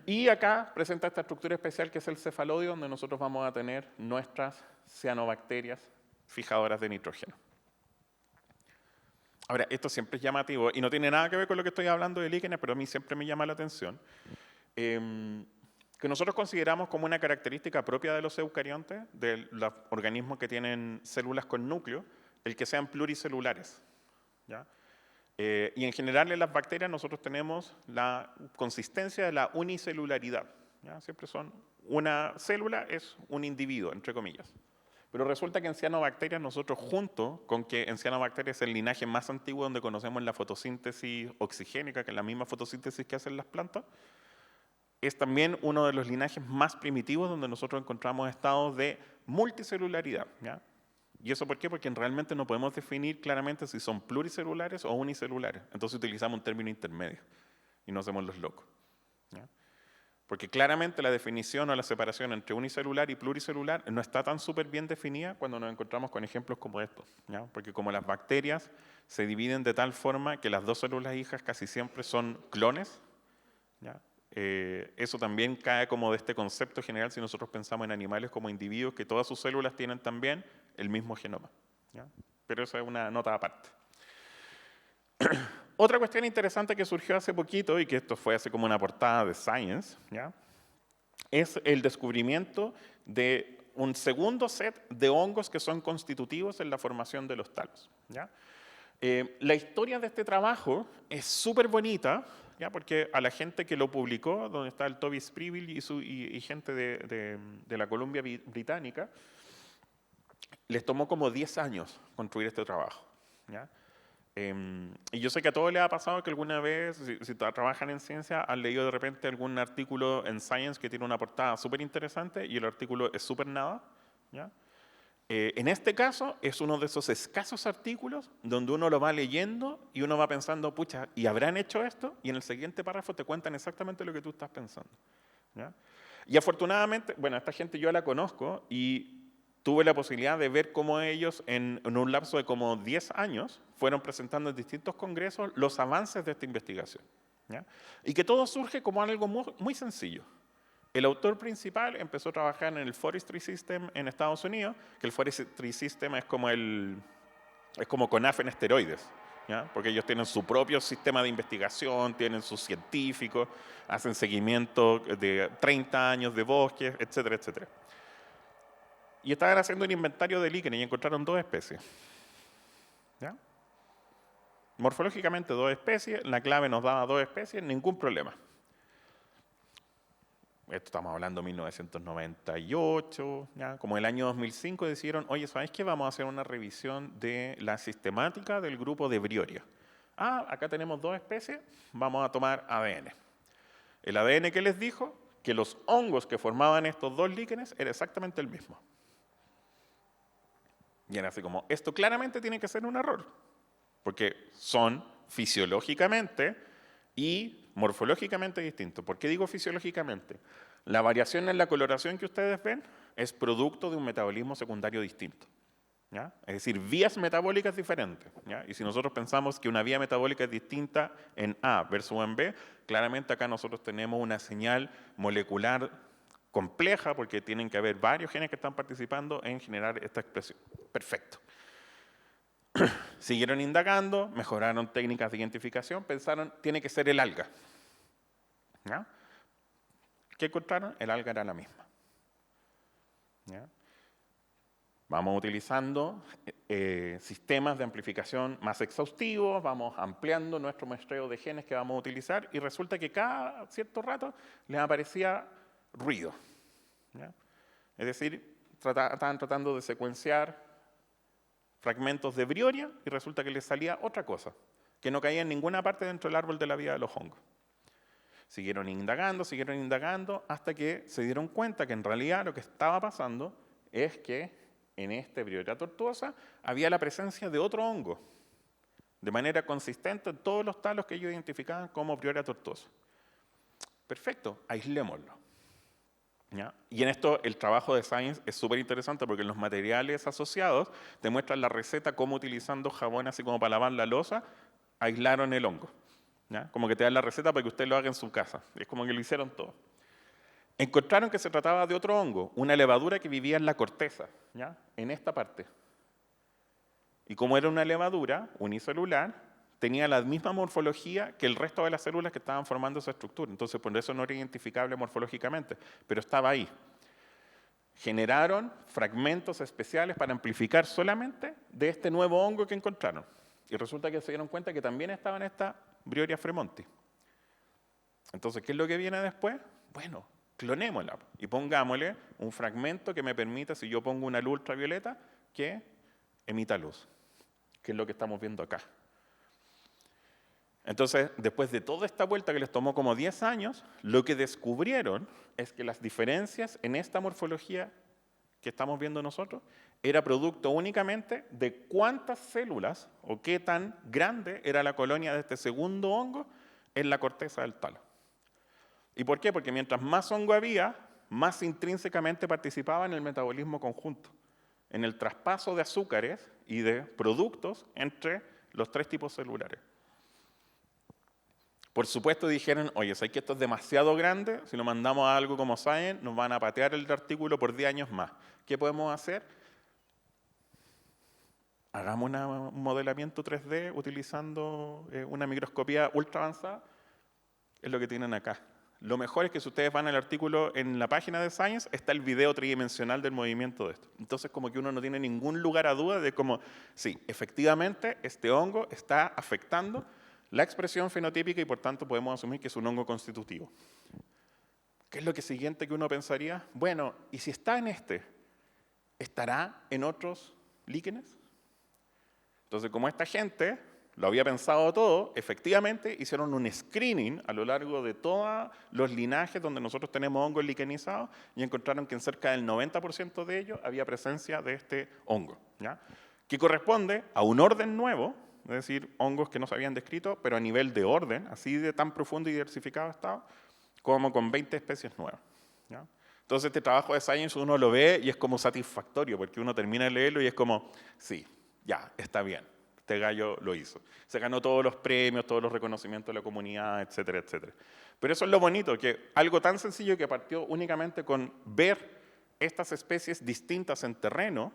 Y acá presenta esta estructura especial que es el cefalodio, donde nosotros vamos a tener nuestras cianobacterias fijadoras de nitrógeno. Ahora, esto siempre es llamativo y no tiene nada que ver con lo que estoy hablando de líquenes, pero a mí siempre me llama la atención. Que nosotros consideramos como una característica propia de los eucariontes, de los organismos que tienen células con núcleo, el que sean pluricelulares, ¿ya? Y en general en las bacterias nosotros tenemos la consistencia de la unicelularidad, ¿ya? Siempre son una célula, es un individuo, entre comillas. Pero resulta que en cianobacterias nosotros, junto con que en cianobacterias es el linaje más antiguo donde conocemos la fotosíntesis oxigénica, que es la misma fotosíntesis que hacen las plantas, es también uno de los linajes más primitivos donde nosotros encontramos estados de multicelularidad, ¿ya? ¿Y eso por qué? Porque realmente no podemos definir claramente si son pluricelulares o unicelulares. Entonces utilizamos un término intermedio y no hacemos los locos, ¿ya? Porque claramente la definición o la separación entre unicelular y pluricelular no está tan súper bien definida cuando nos encontramos con ejemplos como estos, ¿ya? Porque como las bacterias se dividen de tal forma que las dos células hijas casi siempre son clones, ¿ya? Eso también cae como de este concepto general si nosotros pensamos en animales como individuos que todas sus células tienen también el mismo genoma, ¿ya? Pero eso es una nota aparte. Otra cuestión interesante que surgió hace poquito, y que esto fue así como una portada de Science, ¿ya? Es el descubrimiento de un segundo set de hongos que son constitutivos en la formación de los talos, ¿ya? La historia de este trabajo es súper bonita, ¿ya? Porque a la gente que lo publicó, donde está el Toby Sprieville y gente de la Columbia Británica, les tomó como 10 años construir este trabajo, ¿ya? Y yo sé que a todos les ha pasado que alguna vez, si trabajan en ciencia, han leído de repente algún artículo en Science que tiene una portada súper interesante y el artículo es súper nada, ¿ya? En este caso es uno de esos escasos artículos donde uno lo va leyendo y uno va pensando, pucha, ¿y habrán hecho esto? Y en el siguiente párrafo te cuentan exactamente lo que tú estás pensando, ¿ya? Y afortunadamente, bueno, esta gente yo la conozco y tuve la posibilidad de ver cómo ellos en un lapso de como 10 años fueron presentando en distintos congresos los avances de esta investigación, ¿ya? Y que todo surge como algo muy sencillo. El autor principal empezó a trabajar en el Forestry System en Estados Unidos, que el Forestry System es como CONAF en esteroides, ¿ya? Porque ellos tienen su propio sistema de investigación, tienen sus científicos, hacen seguimiento de 30 años de bosques, etcétera, etcétera. Y estaban haciendo un inventario de líquenes y encontraron 2 especies, ¿ya? Morfológicamente 2 especies, la clave nos daba 2 especies, ningún problema. Esto estamos hablando de 1998, ¿ya? Como el año 2005 decidieron, oye, ¿sabes qué? Vamos a hacer una revisión de la sistemática del grupo de Brioria. Ah, acá tenemos 2 especies, vamos a tomar ADN. El ADN que les dijo que los hongos que formaban estos 2 líquenes era exactamente el mismo. Y era así como, esto claramente tiene que ser un error, porque son fisiológicamente y morfológicamente distintos. ¿Por qué digo fisiológicamente? La variación en la coloración que ustedes ven es producto de un metabolismo secundario distinto, ¿ya? Es decir, vías metabólicas diferentes, ¿ya? Y si nosotros pensamos que una vía metabólica es distinta en A versus en B, claramente acá nosotros tenemos una señal molecular compleja porque tienen que haber varios genes que están participando en generar esta expresión. Perfecto. Siguieron indagando, mejoraron técnicas de identificación, pensaron, tiene que ser el alga, ¿ya? ¿Qué encontraron? El alga era la misma, ¿ya? Vamos utilizando sistemas de amplificación más exhaustivos, vamos ampliando nuestro muestreo de genes que vamos a utilizar y resulta que cada cierto rato les aparecía ruido, ¿ya? Es decir, estaban tratando de secuenciar fragmentos de Brioria y resulta que les salía otra cosa, que no caía en ninguna parte dentro del árbol de la vida de los hongos. Siguieron indagando, hasta que se dieron cuenta que en realidad lo que estaba pasando es que en este Brioria tortuosa había la presencia de otro hongo, de manera consistente en todos los talos que ellos identificaban como Brioria tortuosa. Perfecto, aislémoslo, ¿ya? Y en esto el trabajo de Science es súper interesante porque en los materiales asociados te muestran la receta cómo utilizando jabón así como para lavar la loza, aislaron el hongo, ¿ya? Como que te dan la receta para que usted lo haga en su casa. Es como que lo hicieron todo. Encontraron que se trataba de otro hongo, una levadura que vivía en la corteza, ¿ya? En esta parte. Y como era una levadura unicelular, tenía la misma morfología que el resto de las células que estaban formando esa estructura. Entonces, por eso no era identificable morfológicamente, pero estaba ahí. Generaron fragmentos especiales para amplificar solamente de este nuevo hongo que encontraron. Y resulta que se dieron cuenta que también estaba en esta Brioria fremonti. Entonces, ¿qué es lo que viene después? Bueno, clonémosla y pongámosle un fragmento que me permita, si yo pongo una luz ultravioleta, que emita luz, que es lo que estamos viendo acá. Entonces, después de toda esta vuelta que les tomó como 10 años, lo que descubrieron es que las diferencias en esta morfología que estamos viendo nosotros era producto únicamente de cuántas células o qué tan grande era la colonia de este segundo hongo en la corteza del talo. ¿Y por qué? Porque mientras más hongo había, más intrínsecamente participaba en el metabolismo conjunto, en el traspaso de azúcares y de productos entre los 3 tipos celulares. Por supuesto dijeron, oye, ¿sabes que esto es demasiado grande? Si lo mandamos a algo como Science, nos van a patear el artículo por 10 años más. ¿Qué podemos hacer? Hagamos un modelamiento 3D utilizando una microscopía ultra avanzada. Es lo que tienen acá. Lo mejor es que si ustedes van al artículo en la página de Science, está el video tridimensional del movimiento de esto. Entonces, como que uno no tiene ningún lugar a duda de cómo, sí, efectivamente, este hongo está afectando la expresión fenotípica y por tanto podemos asumir que es un hongo constitutivo. ¿Qué es lo siguiente que uno pensaría? Bueno, ¿y si está en este, estará en otros líquenes? Entonces, como esta gente lo había pensado todo, efectivamente hicieron un screening a lo largo de todos los linajes donde nosotros tenemos hongos liquenizados y encontraron que en cerca del 90% de ellos había presencia de este hongo, ¿ya? Que corresponde a un orden nuevo, es decir, hongos que no se habían descrito, pero a nivel de orden, así de tan profundo y diversificado estaba, como con 20 especies nuevas, ¿ya? Entonces este trabajo de Science uno lo ve y es como satisfactorio, porque uno termina de leerlo y es como, sí, ya, está bien, este gallo lo hizo. Se ganó todos los premios, todos los reconocimientos de la comunidad, etcétera, etcétera. Pero eso es lo bonito, que algo tan sencillo que partió únicamente con ver estas especies distintas en terreno,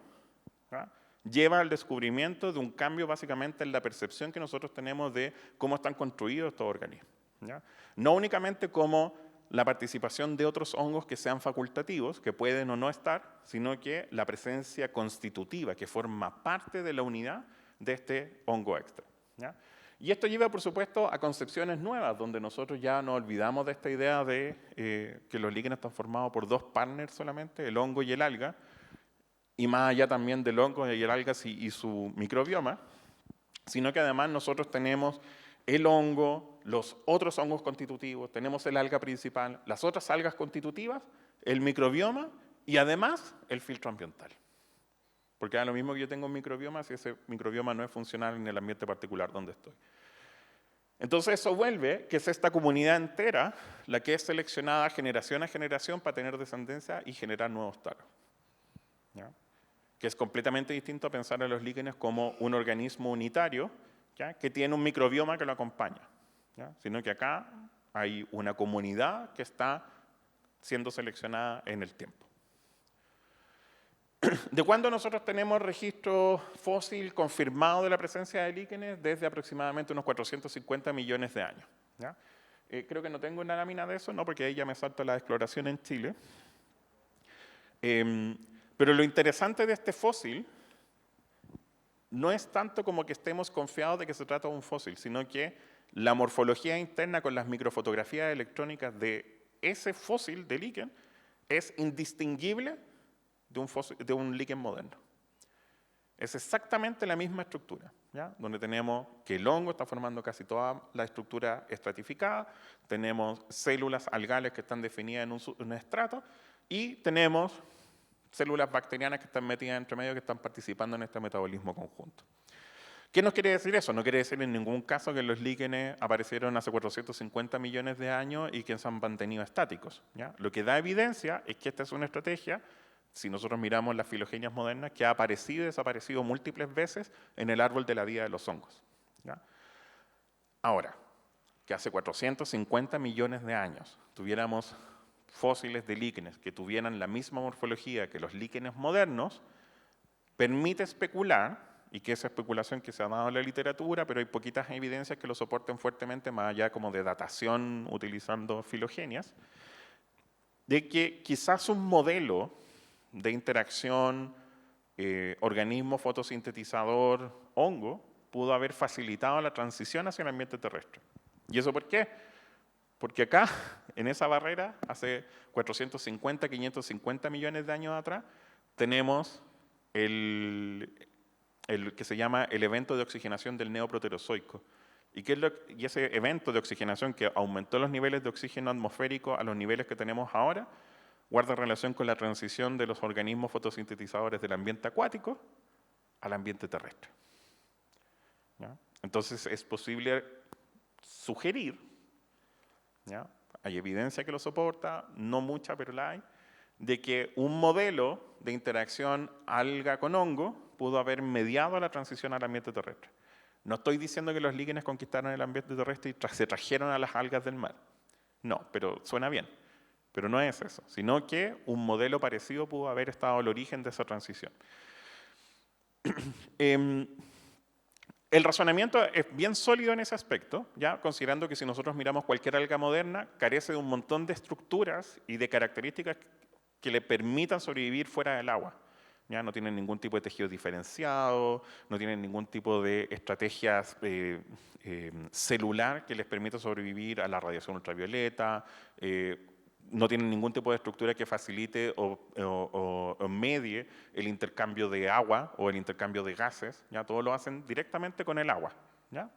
¿ya? Lleva al descubrimiento de un cambio básicamente en la percepción que nosotros tenemos de cómo están construidos estos organismos, ¿ya? No únicamente como la participación de otros hongos que sean facultativos, que pueden o no estar, sino que la presencia constitutiva, que forma parte de la unidad de este hongo extra, ¿ya? Y esto lleva, por supuesto, a concepciones nuevas, donde nosotros ya nos olvidamos de esta idea de que los líquenes están formados por 2 partners solamente, el hongo y el alga, y más allá también del hongo y el alga y su microbioma, sino que además nosotros tenemos el hongo, los otros hongos constitutivos, tenemos el alga principal, las otras algas constitutivas, el microbioma y además el filtro ambiental. Porque da lo mismo que yo tengo un microbioma si ese microbioma no es funcional en el ambiente particular donde estoy. Entonces eso vuelve que es esta comunidad entera la que es seleccionada generación a generación para tener descendencia y generar nuevos talos, ¿ya? Que es completamente distinto a pensar a los líquenes como un organismo unitario, ¿ya? Que tiene un microbioma que lo acompaña, ¿ya? Sino que acá hay una comunidad que está siendo seleccionada en el tiempo. ¿De cuándo nosotros tenemos registro fósil confirmado de la presencia de líquenes? Desde aproximadamente unos 450 millones de años, ¿ya? Creo que no tengo una lámina de eso, no, porque ahí ya me salta la exploración en Chile. Pero lo interesante de este fósil no es tanto como que estemos confiados de que se trata de un fósil, sino que la morfología interna con las microfotografías electrónicas de ese fósil de líquen es indistinguible de un líquen moderno. Es exactamente la misma estructura, ¿ya? Donde tenemos que el hongo está formando casi toda la estructura estratificada, tenemos células algales que están definidas en un estrato y tenemos células bacterianas que están metidas entre medio que están participando en este metabolismo conjunto. ¿Qué nos quiere decir eso? No quiere decir en ningún caso que los líquenes aparecieron hace 450 millones de años y que se han mantenido estáticos, ¿ya? Lo que da evidencia es que esta es una estrategia, si nosotros miramos las filogenias modernas, que ha aparecido y desaparecido múltiples veces en el árbol de la vida de los hongos, ¿ya? Ahora, que hace 450 millones de años tuviéramos fósiles de líquenes que tuvieran la misma morfología que los líquenes modernos, permite especular, y que esa especulación que se ha dado en la literatura, pero hay poquitas evidencias que lo soporten fuertemente, más allá como de datación utilizando filogenias, de que quizás un modelo de interacción organismo fotosintetizador-hongo pudo haber facilitado la transición hacia el ambiente terrestre. ¿Y eso por qué? Porque acá, en esa barrera, hace 450, 550 millones de años atrás, tenemos el que se llama el evento de oxigenación del neoproterozoico. Y ese evento de oxigenación que aumentó los niveles de oxígeno atmosférico a los niveles que tenemos ahora, guarda relación con la transición de los organismos fotosintetizadores del ambiente acuático al ambiente terrestre, ¿ya? Entonces es posible sugerir, ¿ya? hay evidencia que lo soporta, no mucha, pero la hay, de que un modelo de interacción alga con hongo pudo haber mediado la transición al ambiente terrestre. No estoy diciendo que los líquenes conquistaron el ambiente terrestre y se trajeron a las algas del mar. No, pero suena bien. Pero no es eso, sino que un modelo parecido pudo haber estado al origen de esa transición. El razonamiento es bien sólido en ese aspecto, ¿ya? Considerando que si nosotros miramos cualquier alga moderna, carece de un montón de estructuras y de características que le permitan sobrevivir fuera del agua. ¿Ya? No tienen ningún tipo de tejido diferenciado, no tienen ningún tipo de estrategias celular que les permita sobrevivir a la radiación ultravioleta, no tienen ningún tipo de estructura que facilite o medie el intercambio de agua o el intercambio de gases. ¿Ya? Todo lo hacen directamente con el agua. ¿Ya?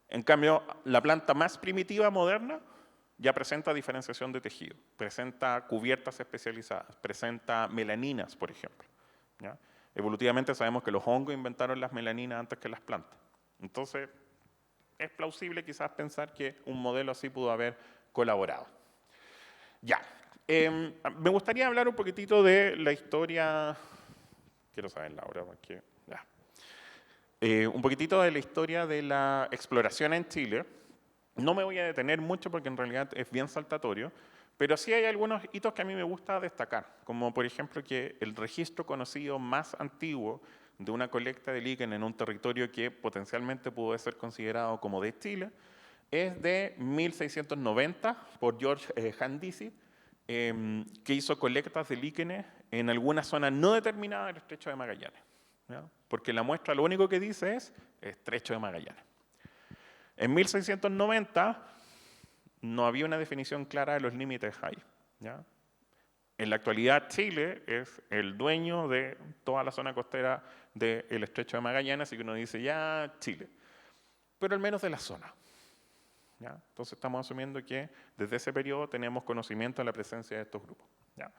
En cambio, la planta más primitiva moderna ya presenta diferenciación de tejido, presenta cubiertas especializadas, presenta melaninas, por ejemplo. ¿Ya? Evolutivamente sabemos que los hongos inventaron las melaninas antes que las plantas. Entonces, es plausible quizás pensar que un modelo así pudo haber colaborado. Ya, me gustaría hablar un poquitito de la historia, quiero saber la hora, porque, ya. Un poquitito de la historia de la exploración en Chile. No me voy a detener mucho porque en realidad es bien saltatorio, pero sí hay algunos hitos que a mí me gusta destacar, como por ejemplo que el registro conocido más antiguo de una colecta de líquen en un territorio que potencialmente pudo ser considerado como de Chile, es de 1690 por George Handisi, que hizo colectas de líquenes en alguna zona no determinada del Estrecho de Magallanes. ¿Ya? Porque la muestra lo único que dice es Estrecho de Magallanes. En 1690 no había una definición clara de los límites ahí. ¿Ya? En la actualidad Chile es el dueño de toda la zona costera del Estrecho de Magallanes, así que uno dice ya Chile, pero al menos de la zona. ¿Ya? Entonces estamos asumiendo que desde ese periodo tenemos conocimiento de la presencia de estos grupos. ¿Ya?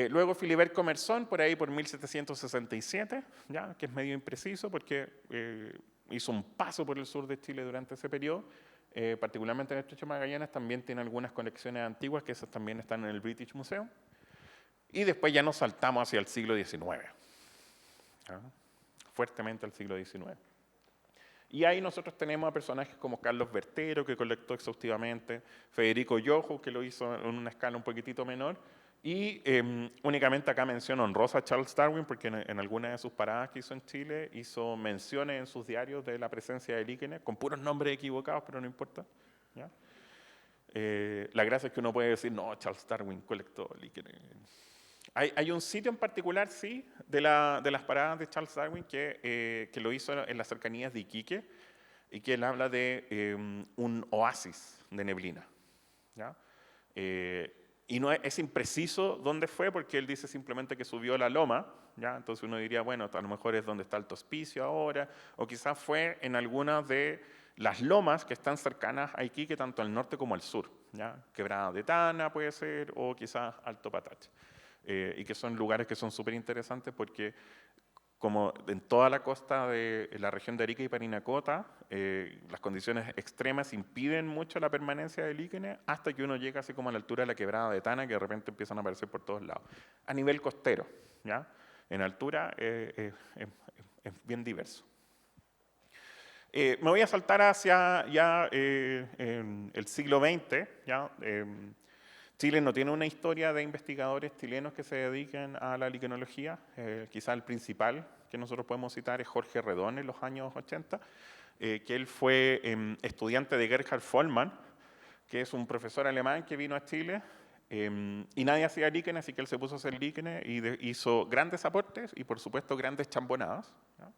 Luego Philibert Commerson, por ahí por 1767, ¿ya? Que es medio impreciso porque hizo un paso por el sur de Chile durante ese periodo, particularmente en el Estrecho de Magallanes, también tiene algunas colecciones antiguas que esas también están en el British Museum. Y después ya nos saltamos hacia el siglo XIX, ¿ya? Fuertemente al siglo XIX. Y ahí nosotros tenemos a personajes como Carlos Bertero, que colectó exhaustivamente, Federico Yoho, que lo hizo en una escala un poquitito menor, y únicamente acá menciono honrosa a Charles Darwin, porque en algunas de sus paradas que hizo en Chile, hizo menciones en sus diarios de la presencia de líquenes, con puros nombres equivocados, pero no importa. ¿Ya? La gracia es que uno puede decir, no, Charles Darwin colectó líquenes. Hay un sitio en particular, sí, de las paradas de Charles Darwin que lo hizo en las cercanías de Iquique y que él habla de un oasis de neblina. ¿Ya? Y no es impreciso dónde fue porque él dice simplemente que subió la loma. ¿Ya? Entonces uno diría, bueno, a lo mejor es donde está el Hospicio ahora, o quizás fue en algunas de las lomas que están cercanas a Iquique, tanto al norte como al sur. ¿Ya? Quebrada de Tana puede ser, o quizás Alto Patache. Y que son lugares que son súper interesantes porque como en toda la costa de la región de Arica y Parinacota, las condiciones extremas impiden mucho la permanencia del líquenes hasta que uno llega así como a la altura de la quebrada de Tana, que de repente empiezan a aparecer por todos lados. A nivel costero, ¿ya? En altura es bien diverso. Me voy a saltar hacia ya el siglo XX, ¿ya? Chile no tiene una historia de investigadores chilenos que se dediquen a la liquenología. Quizá el principal que nosotros podemos citar es Jorge Redón en los años 80, que él fue estudiante de Gerhard Vollmann, que es un profesor alemán que vino a Chile, y nadie hacía líquenes, así que él se puso a hacer líquenes y hizo grandes aportes y por supuesto grandes chambonadas. ¿Ya?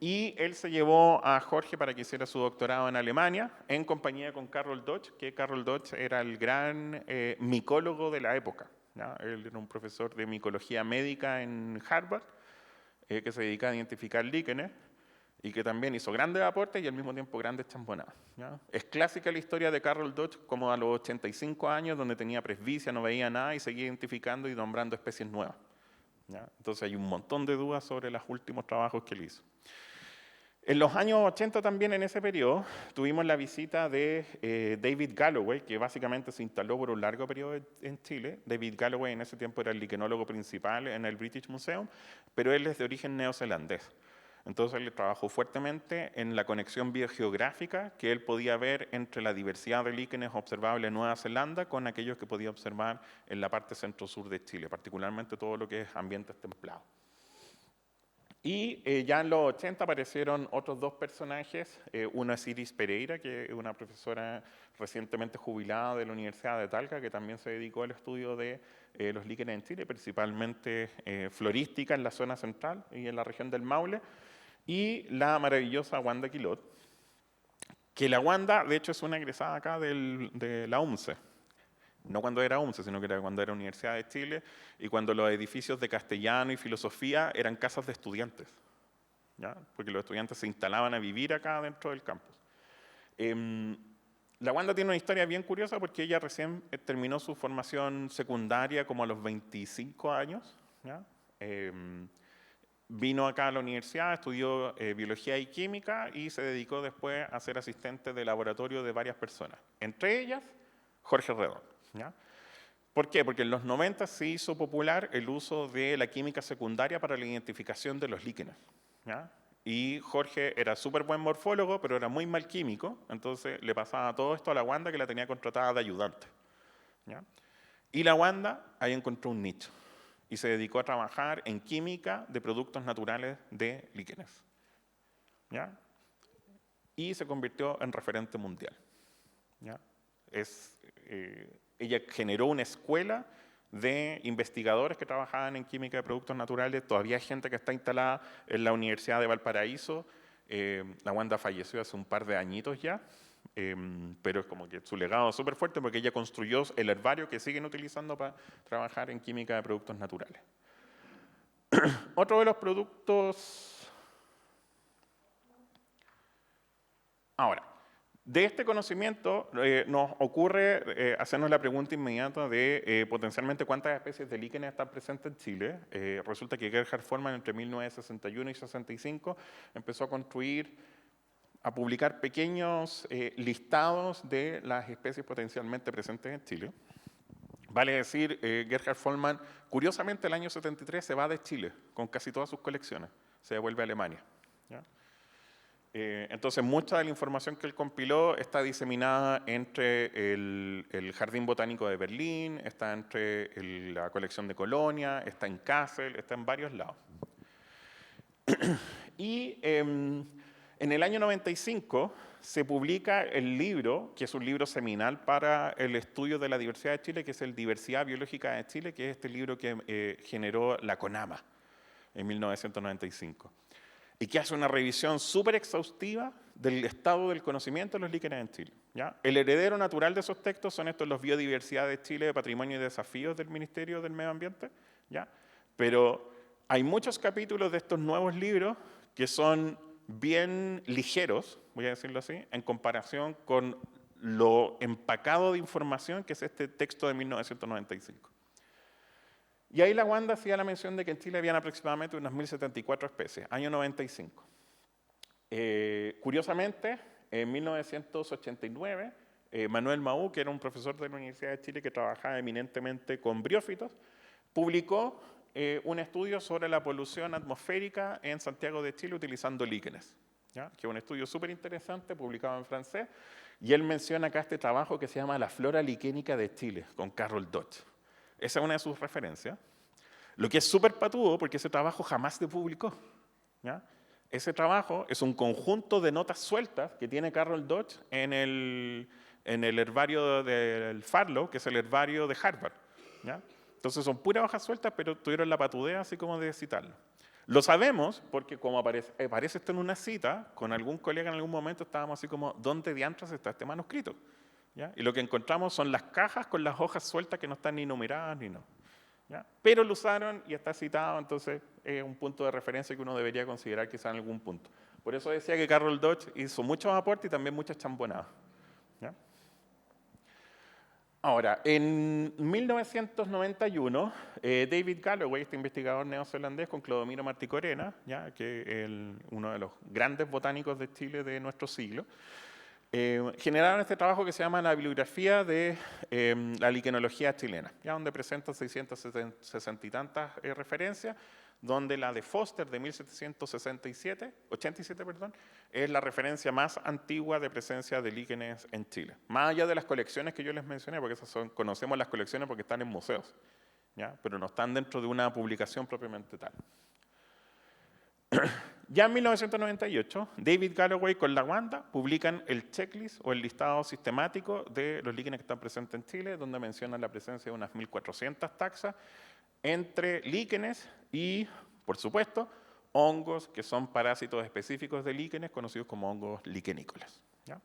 Y él se llevó a Jorge para que hiciera su doctorado en Alemania, en compañía con Carroll Dodge, que Carroll Dodge era el gran micólogo de la época. ¿Ya? Él era un profesor de micología médica en Harvard, que se dedica a identificar líquenes, y que también hizo grandes aportes y al mismo tiempo grandes chambonadas. ¿Ya? Es clásica la historia de Carroll Dodge, como a los 85 años, donde tenía presbicia, no veía nada y seguía identificando y nombrando especies nuevas. ¿Ya? Entonces hay un montón de dudas sobre los últimos trabajos que él hizo. En los años 80 también, en ese periodo, tuvimos la visita de David Galloway, que básicamente se instaló por un largo periodo en Chile. David Galloway en ese tiempo era el liquenólogo principal en el British Museum, pero él es de origen neozelandés. Entonces él trabajó fuertemente en la conexión biogeográfica que él podía ver entre la diversidad de líquenes observables en Nueva Zelanda con aquellos que podía observar en la parte centro-sur de Chile, particularmente todo lo que es ambientes templados. Y ya en los 80 aparecieron otros dos personajes, uno es Iris Pereira, que es una profesora recientemente jubilada de la Universidad de Talca, que también se dedicó al estudio de los líquenes en Chile, principalmente florística en la zona central y en la región del Maule, y la maravillosa Wanda Quilot, que la Wanda, de hecho, es una egresada acá de la UMCE. No cuando era UMCE, sino que era cuando era Universidad de Chile y cuando los edificios de castellano y filosofía eran casas de estudiantes, ¿ya? Porque los estudiantes se instalaban a vivir acá dentro del campus. La Wanda tiene una historia bien curiosa porque ella recién terminó su formación secundaria como a los 25 años, ¿ya? Vino acá a la universidad, estudió biología y química y se dedicó después a ser asistente de laboratorio de varias personas, entre ellas Jorge Redón. ¿Ya? ¿Por qué? Porque en los 90 se hizo popular el uso de la química secundaria para la identificación de los líquenes. ¿Ya? Y Jorge era súper buen morfólogo, pero era muy mal químico, entonces le pasaba todo esto a la Wanda, que la tenía contratada de ayudante. ¿Ya? Y la Wanda ahí encontró un nicho y se dedicó a trabajar en química de productos naturales de líquenes. ¿Ya? Y se convirtió en referente mundial. ¿Ya? Ella generó una escuela de investigadores que trabajaban en química de productos naturales. Todavía hay gente que está instalada en la Universidad de Valparaíso. La Wanda falleció hace un par de añitos ya, pero es como que su legado es súper fuerte porque ella construyó el herbario que siguen utilizando para trabajar en química de productos naturales. Otro de los productos... Ahora, de este conocimiento nos ocurre hacernos la pregunta inmediata de potencialmente cuántas especies de líquenes están presentes en Chile. Resulta que Gerhard Vollmann entre 1961 y 65 empezó a publicar pequeños listados de las especies potencialmente presentes en Chile. Vale decir, Gerhard Vollmann, curiosamente el año 73 se va de Chile con casi todas sus colecciones, se devuelve a Alemania. ¿Ya? Entonces, mucha de la información que él compiló está diseminada entre el Jardín Botánico de Berlín, está entre la colección de Colonia, está en Kassel, está en varios lados. Y en el año 95 se publica el libro, que es un libro seminal para el estudio de la diversidad de Chile, que es el Diversidad Biológica de Chile, que es este libro que generó la CONAMA en 1995. Y que hace una revisión súper exhaustiva del estado del conocimiento de los líquenes en Chile. ¿Ya? El heredero natural de esos textos son estos los Biodiversidad de Chile, de Patrimonio y Desafíos del Ministerio del Medio Ambiente. ¿Ya? Pero hay muchos capítulos de estos nuevos libros que son bien ligeros, voy a decirlo así, en comparación con lo empacado de información que es este texto de 1995. Y ahí la Wanda hacía la mención de que en Chile habían aproximadamente unas 1.074 especies, año 95. Curiosamente, en 1989, Manuel Maú, que era un profesor de la Universidad de Chile que trabajaba eminentemente con briófitos, publicó un estudio sobre la polución atmosférica en Santiago de Chile utilizando líquenes, ¿ya? Que es un estudio súper interesante, publicado en francés, y él menciona acá este trabajo que se llama La flora liquénica de Chile, con Carroll Dodge. Esa es una de sus referencias. Lo que es súper patudo porque ese trabajo jamás se publicó. ¿Ya? Ese trabajo es un conjunto de notas sueltas que tiene Carroll Dodge en el herbario del Farlow, que es el herbario de Harvard. ¿Ya? Entonces son puras hojas sueltas, pero tuvieron la patudea así como de citarlo. Lo sabemos porque como aparece esto en una cita, con algún colega en algún momento estábamos así como, ¿dónde diantres está este manuscrito? ¿Ya? Y lo que encontramos son las cajas con las hojas sueltas que no están ni numeradas ni no. ¿Ya? Pero lo usaron y está citado, entonces es un punto de referencia que uno debería considerar quizá en algún punto. Por eso decía que Carroll Dodge hizo muchos aportes y también muchas chambonadas. ¿Ya? Ahora, en 1991, David Galloway, este investigador neozelandés con Clodomiro Martí-Corena, ¿ya? Que es uno de los grandes botánicos de Chile de nuestro siglo, generaron este trabajo que se llama la bibliografía de la liquenología chilena, ¿ya? Donde presentan 660 y tantas referencias, donde la de Foster de 87, perdón, es la referencia más antigua de presencia de líquenes en Chile. Más allá de las colecciones que yo les mencioné, porque esas conocemos las colecciones porque están en museos, ¿ya? Pero no están dentro de una publicación propiamente tal. Ya en 1998, David Galloway con la Wanda publican el checklist o el listado sistemático de los líquenes que están presentes en Chile, donde mencionan la presencia de unas 1.400 taxas entre líquenes y, por supuesto, hongos que son parásitos específicos de líquenes, conocidos como hongos liquenícolas, ¿ya?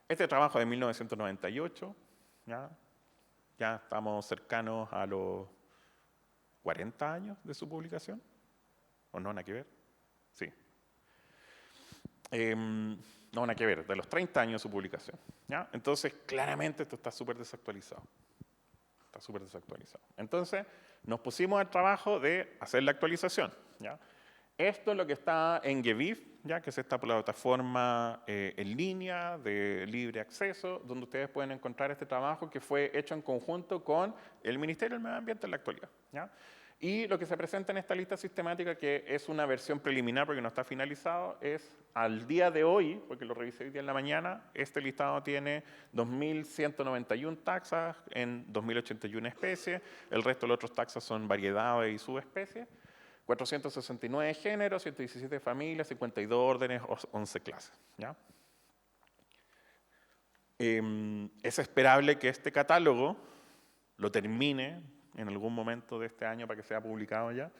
Este trabajo de 1998, ya estamos cercanos a los 40 años de su publicación, ¿o no? ¿Nada que ver? Sí. No, nada que ver, de los 30 años de su publicación, ¿ya? Entonces, claramente esto está súper desactualizado. Está súper desactualizado. Entonces, nos pusimos al trabajo de hacer la actualización, ¿ya? Esto es lo que está en GEVIF, ¿ya? Que es esta plataforma en línea de libre acceso, donde ustedes pueden encontrar este trabajo que fue hecho en conjunto con el Ministerio del Medio Ambiente en la actualidad, ¿ya? Y lo que se presenta en esta lista sistemática, que es una versión preliminar porque no está finalizado, es al día de hoy, porque lo revisé hoy día en la mañana, este listado tiene 2.191 taxas en 2.081 especies, el resto de los otros taxas son variedades y subespecies, 469 géneros, 117 familias, 52 órdenes, 11 clases, ¿ya? Es esperable que este catálogo lo termine en algún momento de este año para que sea publicado ya,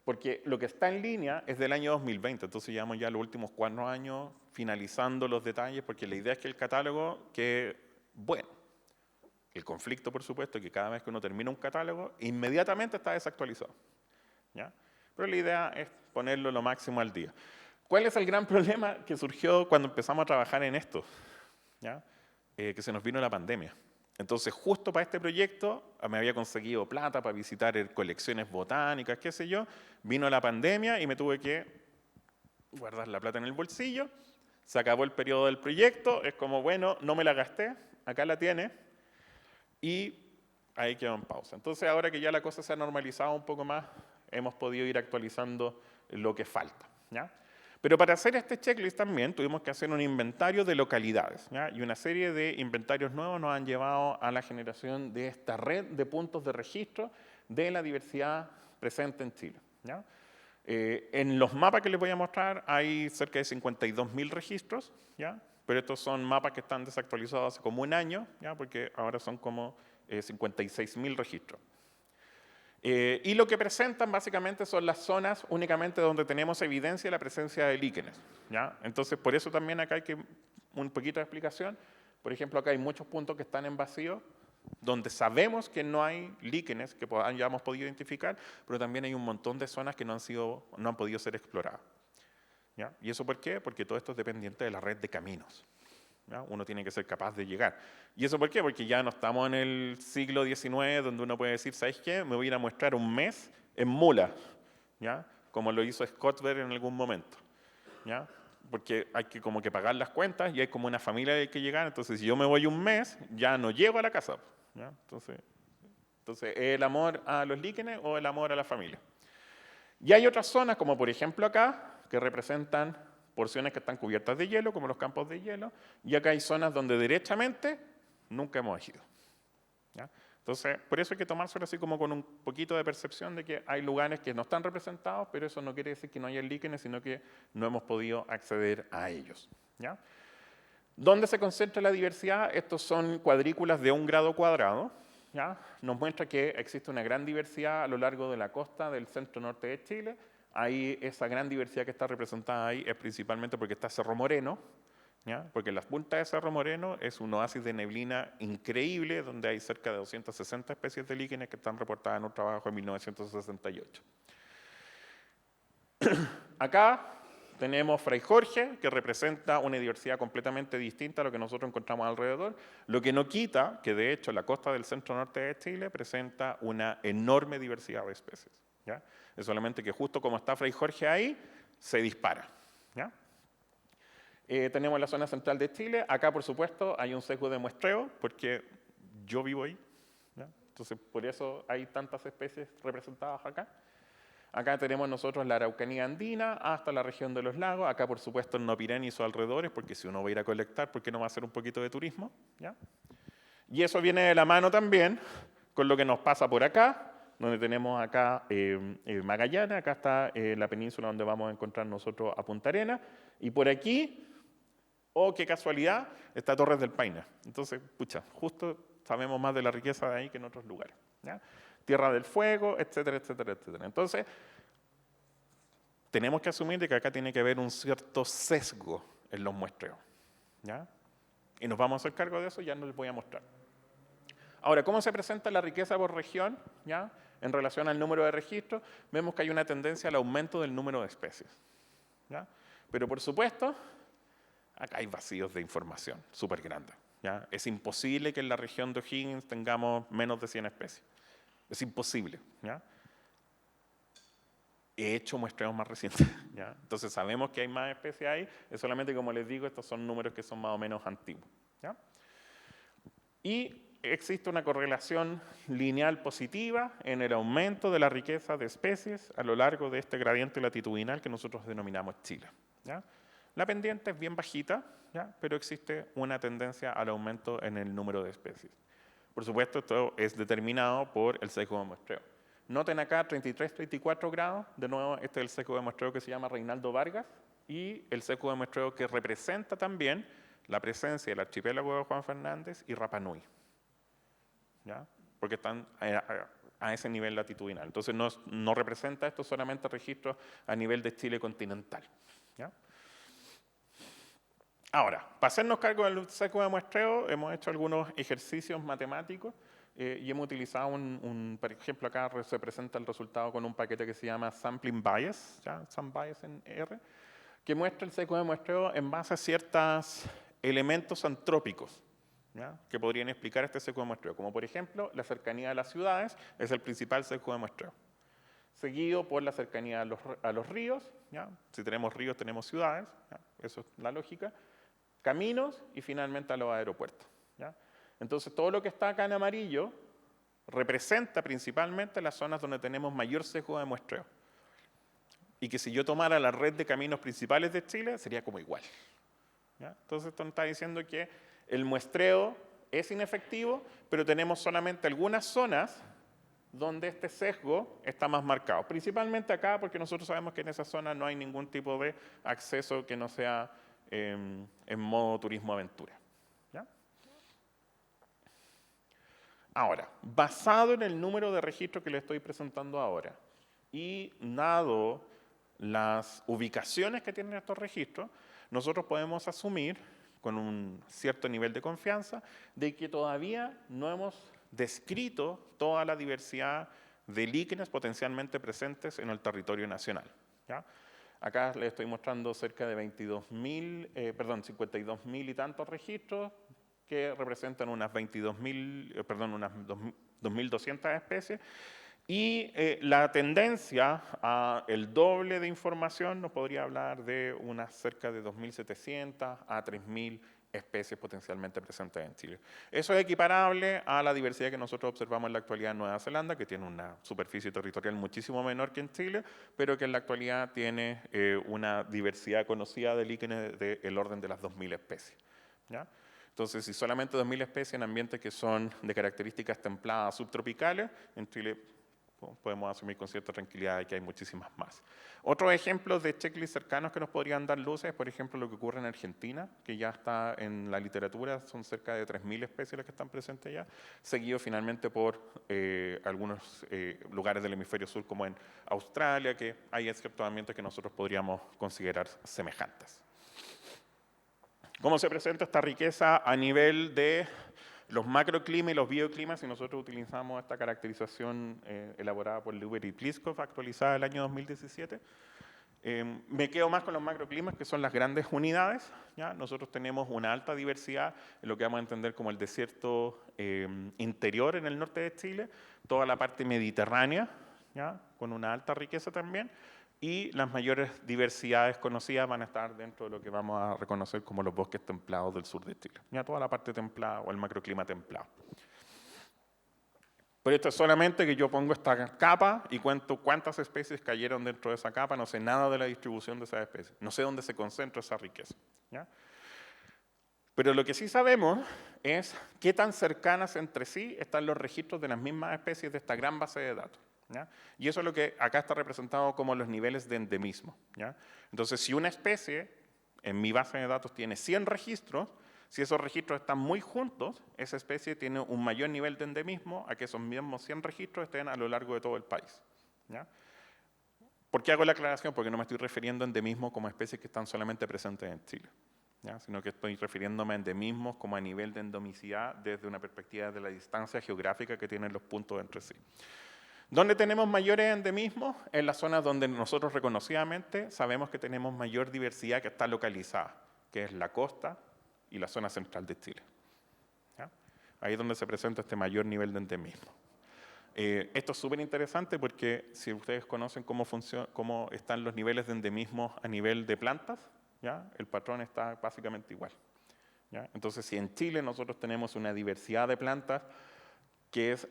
porque lo que está en línea es del año 2020, entonces llevamos ya los últimos 4 años finalizando los detalles, porque la idea es que el catálogo quede bueno. El conflicto, por supuesto, es que cada vez que uno termina un catálogo, inmediatamente está desactualizado, ¿ya? Pero la idea es ponerlo lo máximo al día. ¿Cuál es el gran problema que surgió cuando empezamos a trabajar en esto? ¿Ya? Que se nos vino la pandemia. Entonces, justo para este proyecto, me había conseguido plata para visitar colecciones botánicas, qué sé yo, vino la pandemia y me tuve que guardar la plata en el bolsillo, se acabó el periodo del proyecto, es como, bueno, no me la gasté, acá la tiene, y ahí quedó en pausa. Entonces, ahora que ya la cosa se ha normalizado un poco más, hemos podido ir actualizando lo que falta, ¿ya? Pero para hacer este checklist también tuvimos que hacer un inventario de localidades, ¿ya? Y una serie de inventarios nuevos nos han llevado a la generación de esta red de puntos de registro de la diversidad presente en Chile, ¿ya? En los mapas que les voy a mostrar hay cerca de 52.000 registros, ¿ya? Pero estos son mapas que están desactualizados hace como un año, ¿ya? Porque ahora son como 56.000 registros. Y lo que presentan básicamente son las zonas únicamente donde tenemos evidencia de la presencia de líquenes, ¿ya? Entonces, por eso también acá hay un poquito de explicación. Por ejemplo, acá hay muchos puntos que están en vacío, donde sabemos que no hay líquenes que hayamos podido identificar, pero también hay un montón de zonas que no han podido ser exploradas, ¿ya? ¿Y eso por qué? Porque todo esto es dependiente de la red de caminos, ¿ya? Uno tiene que ser capaz de llegar. ¿Y eso por qué? Porque ya no estamos en el siglo XIX, donde uno puede decir, ¿sabes qué? Me voy a ir a mostrar un mes en mula, ¿ya? Como lo hizo Scottberg en algún momento, ¿ya? Porque hay que como que pagar las cuentas y hay como una familia que hay que llegar, entonces si yo me voy un mes, ya no llego a la casa, ¿ya? Entonces, ¿el amor a los líquenes o el amor a la familia? Y hay otras zonas, como por ejemplo acá, que representan porciones que están cubiertas de hielo, como los campos de hielo, y acá hay zonas donde derechamente nunca hemos ido, ¿ya? Entonces, por eso hay que tomárselo así como con un poquito de percepción de que hay lugares que no están representados, pero eso no quiere decir que no haya líquenes, sino que no hemos podido acceder a ellos, ¿ya? ¿Dónde se concentra la diversidad? Estos son cuadrículas de 1 grado cuadrado, ¿ya? Nos muestra que existe una gran diversidad a lo largo de la costa del centro-norte de Chile. Ahí esa gran diversidad que está representada ahí es principalmente porque está Cerro Moreno, ¿ya? Porque en las puntas de Cerro Moreno es un oasis de neblina increíble, donde hay cerca de 260 especies de líquenes que están reportadas en un trabajo en 1968. Acá tenemos Fray Jorge, que representa una diversidad completamente distinta a lo que nosotros encontramos alrededor, lo que no quita que, de hecho, la costa del centro-norte de Chile presenta una enorme diversidad de especies. ¿Ya? Es solamente que justo como está Fray Jorge ahí, se dispara. ¿Ya? Tenemos la zona central de Chile. Acá, por supuesto, hay un sesgo de muestreo, porque yo vivo ahí. ¿Ya? Entonces, por eso hay tantas especies representadas acá. Acá tenemos nosotros la Araucanía andina hasta la región de los lagos. Acá, por supuesto, el Nopirén y sus alrededores, porque si uno va a ir a colectar, ¿por qué no va a hacer un poquito de turismo? ¿Ya? Y eso viene de la mano también con lo que nos pasa por acá, donde tenemos acá Magallanes, acá está la península donde vamos a encontrar nosotros a Punta Arenas, y por aquí, oh, qué casualidad, está Torres del Paine. Entonces, pucha, justo sabemos más de la riqueza de ahí que en otros lugares. ¿Ya? Tierra del Fuego, etcétera, etcétera, etcétera. Entonces, tenemos que asumir de que acá tiene que haber un cierto sesgo en los muestreos. ¿Ya? Y nos vamos a hacer cargo de eso, ya no les voy a mostrar. Ahora, ¿cómo se presenta la riqueza por región? ¿Ya? En relación al número de registros, vemos que hay una tendencia al aumento del número de especies. ¿Ya? Pero, por supuesto, acá hay vacíos de información súper grandes. ¿Ya? Es imposible que en la región de O'Higgins tengamos menos de 100 especies. Es imposible. ¿Ya? He hecho muestreos más recientes. ¿Ya? Entonces sabemos que hay más especies ahí, es solamente, como les digo, estos son números que son más o menos antiguos. ¿Ya? Y existe una correlación lineal positiva en el aumento de la riqueza de especies a lo largo de este gradiente latitudinal que nosotros denominamos Chile. ¿Ya? La pendiente es bien bajita, ¿ya? Pero existe una tendencia al aumento en el número de especies. Por supuesto, esto es determinado por el sesgo de muestreo. Noten acá 33-34 grados, de nuevo este es el sesgo de muestreo que se llama Reinaldo Vargas, y el sesgo de muestreo que representa también la presencia del archipiélago de Juan Fernández y Rapa Nui. ¿Ya? Porque están a ese nivel latitudinal. Entonces no representa esto solamente registros a nivel de Chile continental. ¿Ya? Ahora, para hacernos cargo del sesgo de muestreo, hemos hecho algunos ejercicios matemáticos y hemos utilizado por ejemplo, acá se presenta el resultado con un paquete que se llama Sampling Bias, ¿ya? Sam Bias en R, que muestra el sesgo de muestreo en base a ciertos elementos antrópicos, ¿ya? Que podrían explicar este sesgo de muestreo, como por ejemplo, la cercanía a las ciudades es el principal sesgo de muestreo, seguido por la cercanía a los ríos, ¿ya? Si tenemos ríos tenemos ciudades, ¿ya? Eso es la lógica, caminos y finalmente a los aeropuertos. ¿Ya? Entonces todo lo que está acá en amarillo representa principalmente las zonas donde tenemos mayor sesgo de muestreo. Y que si yo tomara la red de caminos principales de Chile, sería como igual. ¿Ya? Entonces esto nos está diciendo que el muestreo es inefectivo, pero tenemos solamente algunas zonas donde este sesgo está más marcado. Principalmente acá, porque nosotros sabemos que en esa zona no hay ningún tipo de acceso que no sea en modo turismo-aventura. ¿Ya? Ahora, basado en el número de registros que les estoy presentando ahora y dado las ubicaciones que tienen estos registros, nosotros podemos asumir con un cierto nivel de confianza de que todavía no hemos descrito toda la diversidad de líquenes potencialmente presentes en el territorio nacional. ¿Ya? Acá les estoy mostrando cerca de 52.000 y tantos registros que representan unas 2.200 especies. Y la tendencia a el doble de información nos podría hablar de unas cerca de 2.700 a 3.000 especies potencialmente presentes en Chile. Eso es equiparable a la diversidad que nosotros observamos en la actualidad en Nueva Zelanda, que tiene una superficie territorial muchísimo menor que en Chile, pero que en la actualidad tiene una diversidad conocida de líquenes del orden de las 2.000 especies. ¿Ya? Entonces, si solamente 2.000 especies en ambientes que son de características templadas subtropicales, en Chile podemos asumir con cierta tranquilidad que hay muchísimas más. Otros ejemplos de checklists cercanos que nos podrían dar luces, por ejemplo, lo que ocurre en Argentina, que ya está en la literatura, son cerca de 3.000 especies las que están presentes ya, seguido finalmente por algunos lugares del hemisferio sur, como en Australia, que hay ciertos ambientes que nosotros podríamos considerar semejantes. ¿Cómo se presenta esta riqueza a nivel de los macroclimas y los bioclimas? Si nosotros utilizamos esta caracterización elaborada por Luber y Pliskov, actualizada el año 2017, Me quedo más con los macroclimas, que son las grandes unidades, ¿ya? Nosotros tenemos una alta diversidad en lo que vamos a entender como el desierto interior en el norte de Chile, toda la parte mediterránea, ¿ya? Con una alta riqueza también, y las mayores diversidades conocidas van a estar dentro de lo que vamos a reconocer como los bosques templados del sur de Chile, ¿ya? Toda la parte templada o el macroclima templado. Pero esto es solamente que yo pongo esta capa y cuento cuántas especies cayeron dentro de esa capa, no sé nada de la distribución de esas especies, no sé dónde se concentra esa riqueza, ¿ya? Pero lo que sí sabemos es qué tan cercanas entre sí están los registros de las mismas especies de esta gran base de datos, ¿ya? Y eso es lo que acá está representado como los niveles de endemismo, ¿ya? Entonces, si una especie en mi base de datos tiene 100 registros, si esos registros están muy juntos, esa especie tiene un mayor nivel de endemismo a que esos mismos 100 registros estén a lo largo de todo el país, ¿ya? ¿Por qué hago la aclaración? Porque no me estoy refiriendo a endemismo como especies que están solamente presentes en Chile, ¿ya? Sino que estoy refiriéndome a endemismos como a nivel de endemicidad desde una perspectiva de la distancia geográfica que tienen los puntos entre sí. ¿Dónde tenemos mayores endemismos? En las zonas donde nosotros reconocidamente sabemos que tenemos mayor diversidad que está localizada, que es la costa y la zona central de Chile, ¿ya? Ahí es donde se presenta este mayor nivel de endemismo. Esto es súper interesante porque si ustedes conocen cómo están los niveles de endemismo a nivel de plantas, ¿ya? El patrón está básicamente igual, ¿ya? Entonces, si en Chile nosotros tenemos una diversidad de plantas que es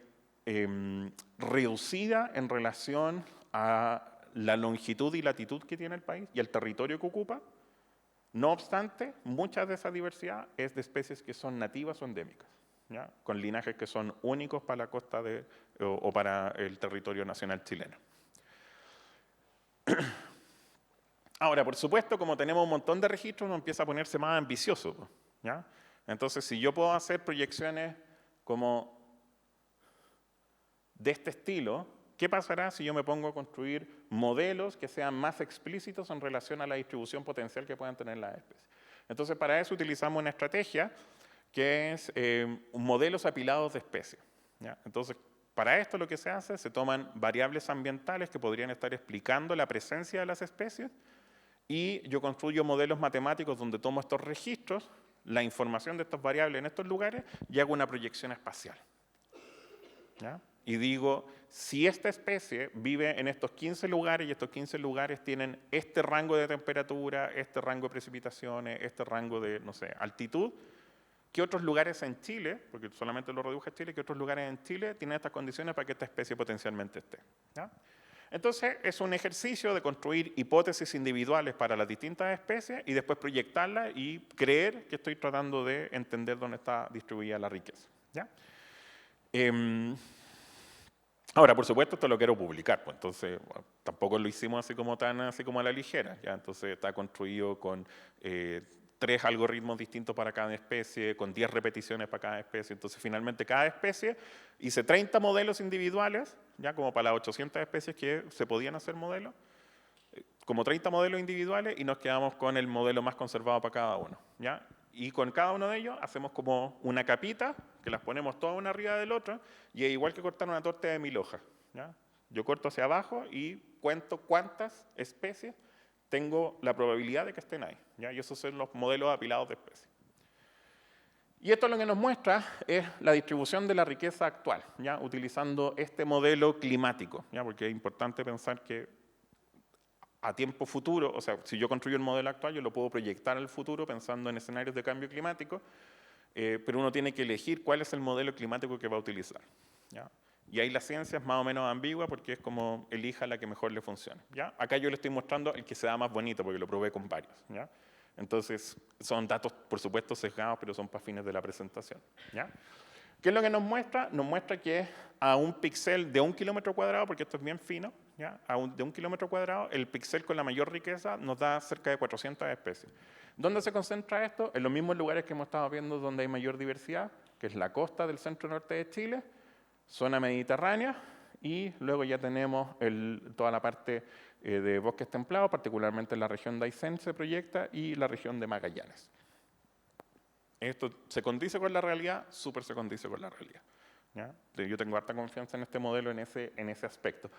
reducida en relación a la longitud y latitud que tiene el país y el territorio que ocupa, no obstante, mucha de esa diversidad es de especies que son nativas o endémicas, ¿ya? Con linajes que son únicos para la costa o para el territorio nacional chileno. Ahora, por supuesto, como tenemos un montón de registros, uno empieza a ponerse más ambicioso, ¿ya? Entonces, si yo puedo hacer proyecciones como de este estilo, ¿qué pasará si yo me pongo a construir modelos que sean más explícitos en relación a la distribución potencial que puedan tener las especies? Entonces, para eso utilizamos una estrategia que es modelos apilados de especies, ¿ya? Entonces, para esto lo que se hace, se toman variables ambientales que podrían estar explicando la presencia de las especies y yo construyo modelos matemáticos donde tomo estos registros, la información de estas variables en estos lugares y hago una proyección espacial, ¿ya? Y digo, si esta especie vive en estos 15 lugares y estos 15 lugares tienen este rango de temperatura, este rango de precipitaciones, este rango de, no sé, altitud, ¿qué otros lugares en Chile, porque solamente lo reduje a Chile, qué otros lugares en Chile tienen estas condiciones para que esta especie potencialmente esté, ¿ya? Entonces, es un ejercicio de construir hipótesis individuales para las distintas especies y después proyectarlas y creer que estoy tratando de entender dónde está distribuida la riqueza, ¿ya? Ahora, por supuesto, esto lo quiero publicar, pues entonces bueno, tampoco lo hicimos así como a la ligera, ¿ya? Entonces está construido con 3 algoritmos distintos para cada especie, con 10 repeticiones para cada especie. Entonces, finalmente, cada especie, hice 30 modelos individuales, ya como para las 800 especies que se podían hacer modelos, como 30 modelos individuales y nos quedamos con el modelo más conservado para cada uno, ¿ya? Y con cada uno de ellos hacemos como una capita, que las ponemos todas una arriba del otro, y es igual que cortar una torta de 1000 hojas, ¿ya? Yo corto hacia abajo y cuento cuántas especies tengo la probabilidad de que estén ahí, ¿ya? Y esos son los modelos apilados de especies. Y esto lo que nos muestra es la distribución de la riqueza actual, ¿ya? Utilizando este modelo climático, ¿ya? Porque es importante pensar que a tiempo futuro, o sea, si yo construyo el modelo actual, yo lo puedo proyectar al futuro pensando en escenarios de cambio climático, pero uno tiene que elegir cuál es el modelo climático que va a utilizar, ¿ya? Y ahí la ciencia es más o menos ambigua porque es como elija la que mejor le funcione, ¿ya? Acá yo le estoy mostrando el que se da más bonito porque lo probé con varios, ¿ya? Entonces, son datos, por supuesto, sesgados, pero son para fines de la presentación, ¿ya? ¿Qué es lo que nos muestra? Nos muestra que a un píxel de 1 kilómetro cuadrado, porque esto es bien fino, ¿ya? De 1 kilómetro cuadrado, el píxel con la mayor riqueza nos da cerca de 400 especies. ¿Dónde se concentra esto? En los mismos lugares que hemos estado viendo donde hay mayor diversidad, que es la costa del centro-norte de Chile, zona mediterránea, y luego ya tenemos toda la parte de bosques templados, particularmente la región de Aysén se proyecta, y la región de Magallanes. Esto se condice con la realidad, súper se condice con la realidad, ¿ya? Yo tengo harta confianza en este modelo, en ese aspecto.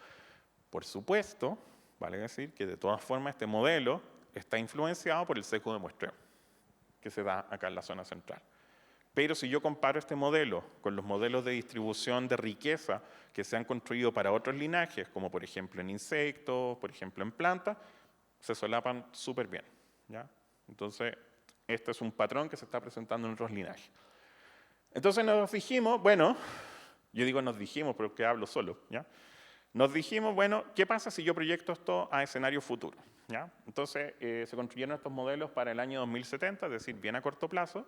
Por supuesto, Vale decir que de todas formas este modelo está influenciado por el sesgo de muestreo que se da acá en la zona central. Pero si yo comparo este modelo con los modelos de distribución de riqueza que se han construido para otros linajes, como por ejemplo en insectos, por ejemplo en plantas, se solapan súper bien, ¿ya? Entonces, este es un patrón que se está presentando en otros linajes. Entonces nos dijimos, bueno, yo digo nos dijimos, pero que hablo solo, ¿ya? Nos dijimos, bueno, ¿qué pasa si yo proyecto esto a escenarios futuros? ¿Ya? Entonces, se construyeron estos modelos para el año 2070, es decir, bien a corto plazo,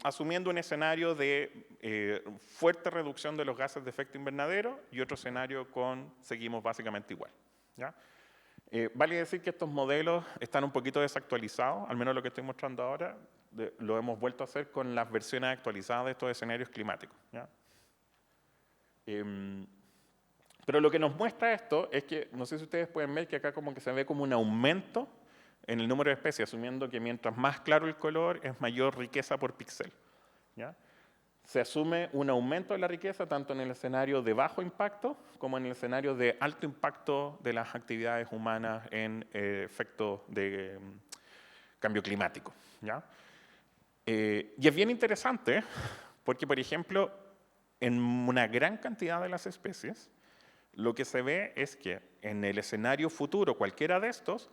asumiendo un escenario de fuerte reducción de los gases de efecto invernadero y otro escenario con seguimos básicamente igual, ¿ya? Vale decir que estos modelos están un poquito desactualizados, al menos lo que estoy mostrando ahora, lo hemos vuelto a hacer con las versiones actualizadas de estos escenarios climáticos, ¿ya? Pero lo que nos muestra esto es que, no sé si ustedes pueden ver que acá como que se ve como un aumento en el número de especies, asumiendo que mientras más claro el color es mayor riqueza por píxel, ¿ya? Se asume un aumento de la riqueza tanto en el escenario de bajo impacto como en el escenario de alto impacto de las actividades humanas en efectos de cambio climático, ¿ya? Y es bien interesante porque, por ejemplo, en una gran cantidad de las especies, lo que se ve es que en el escenario futuro, cualquiera de estos,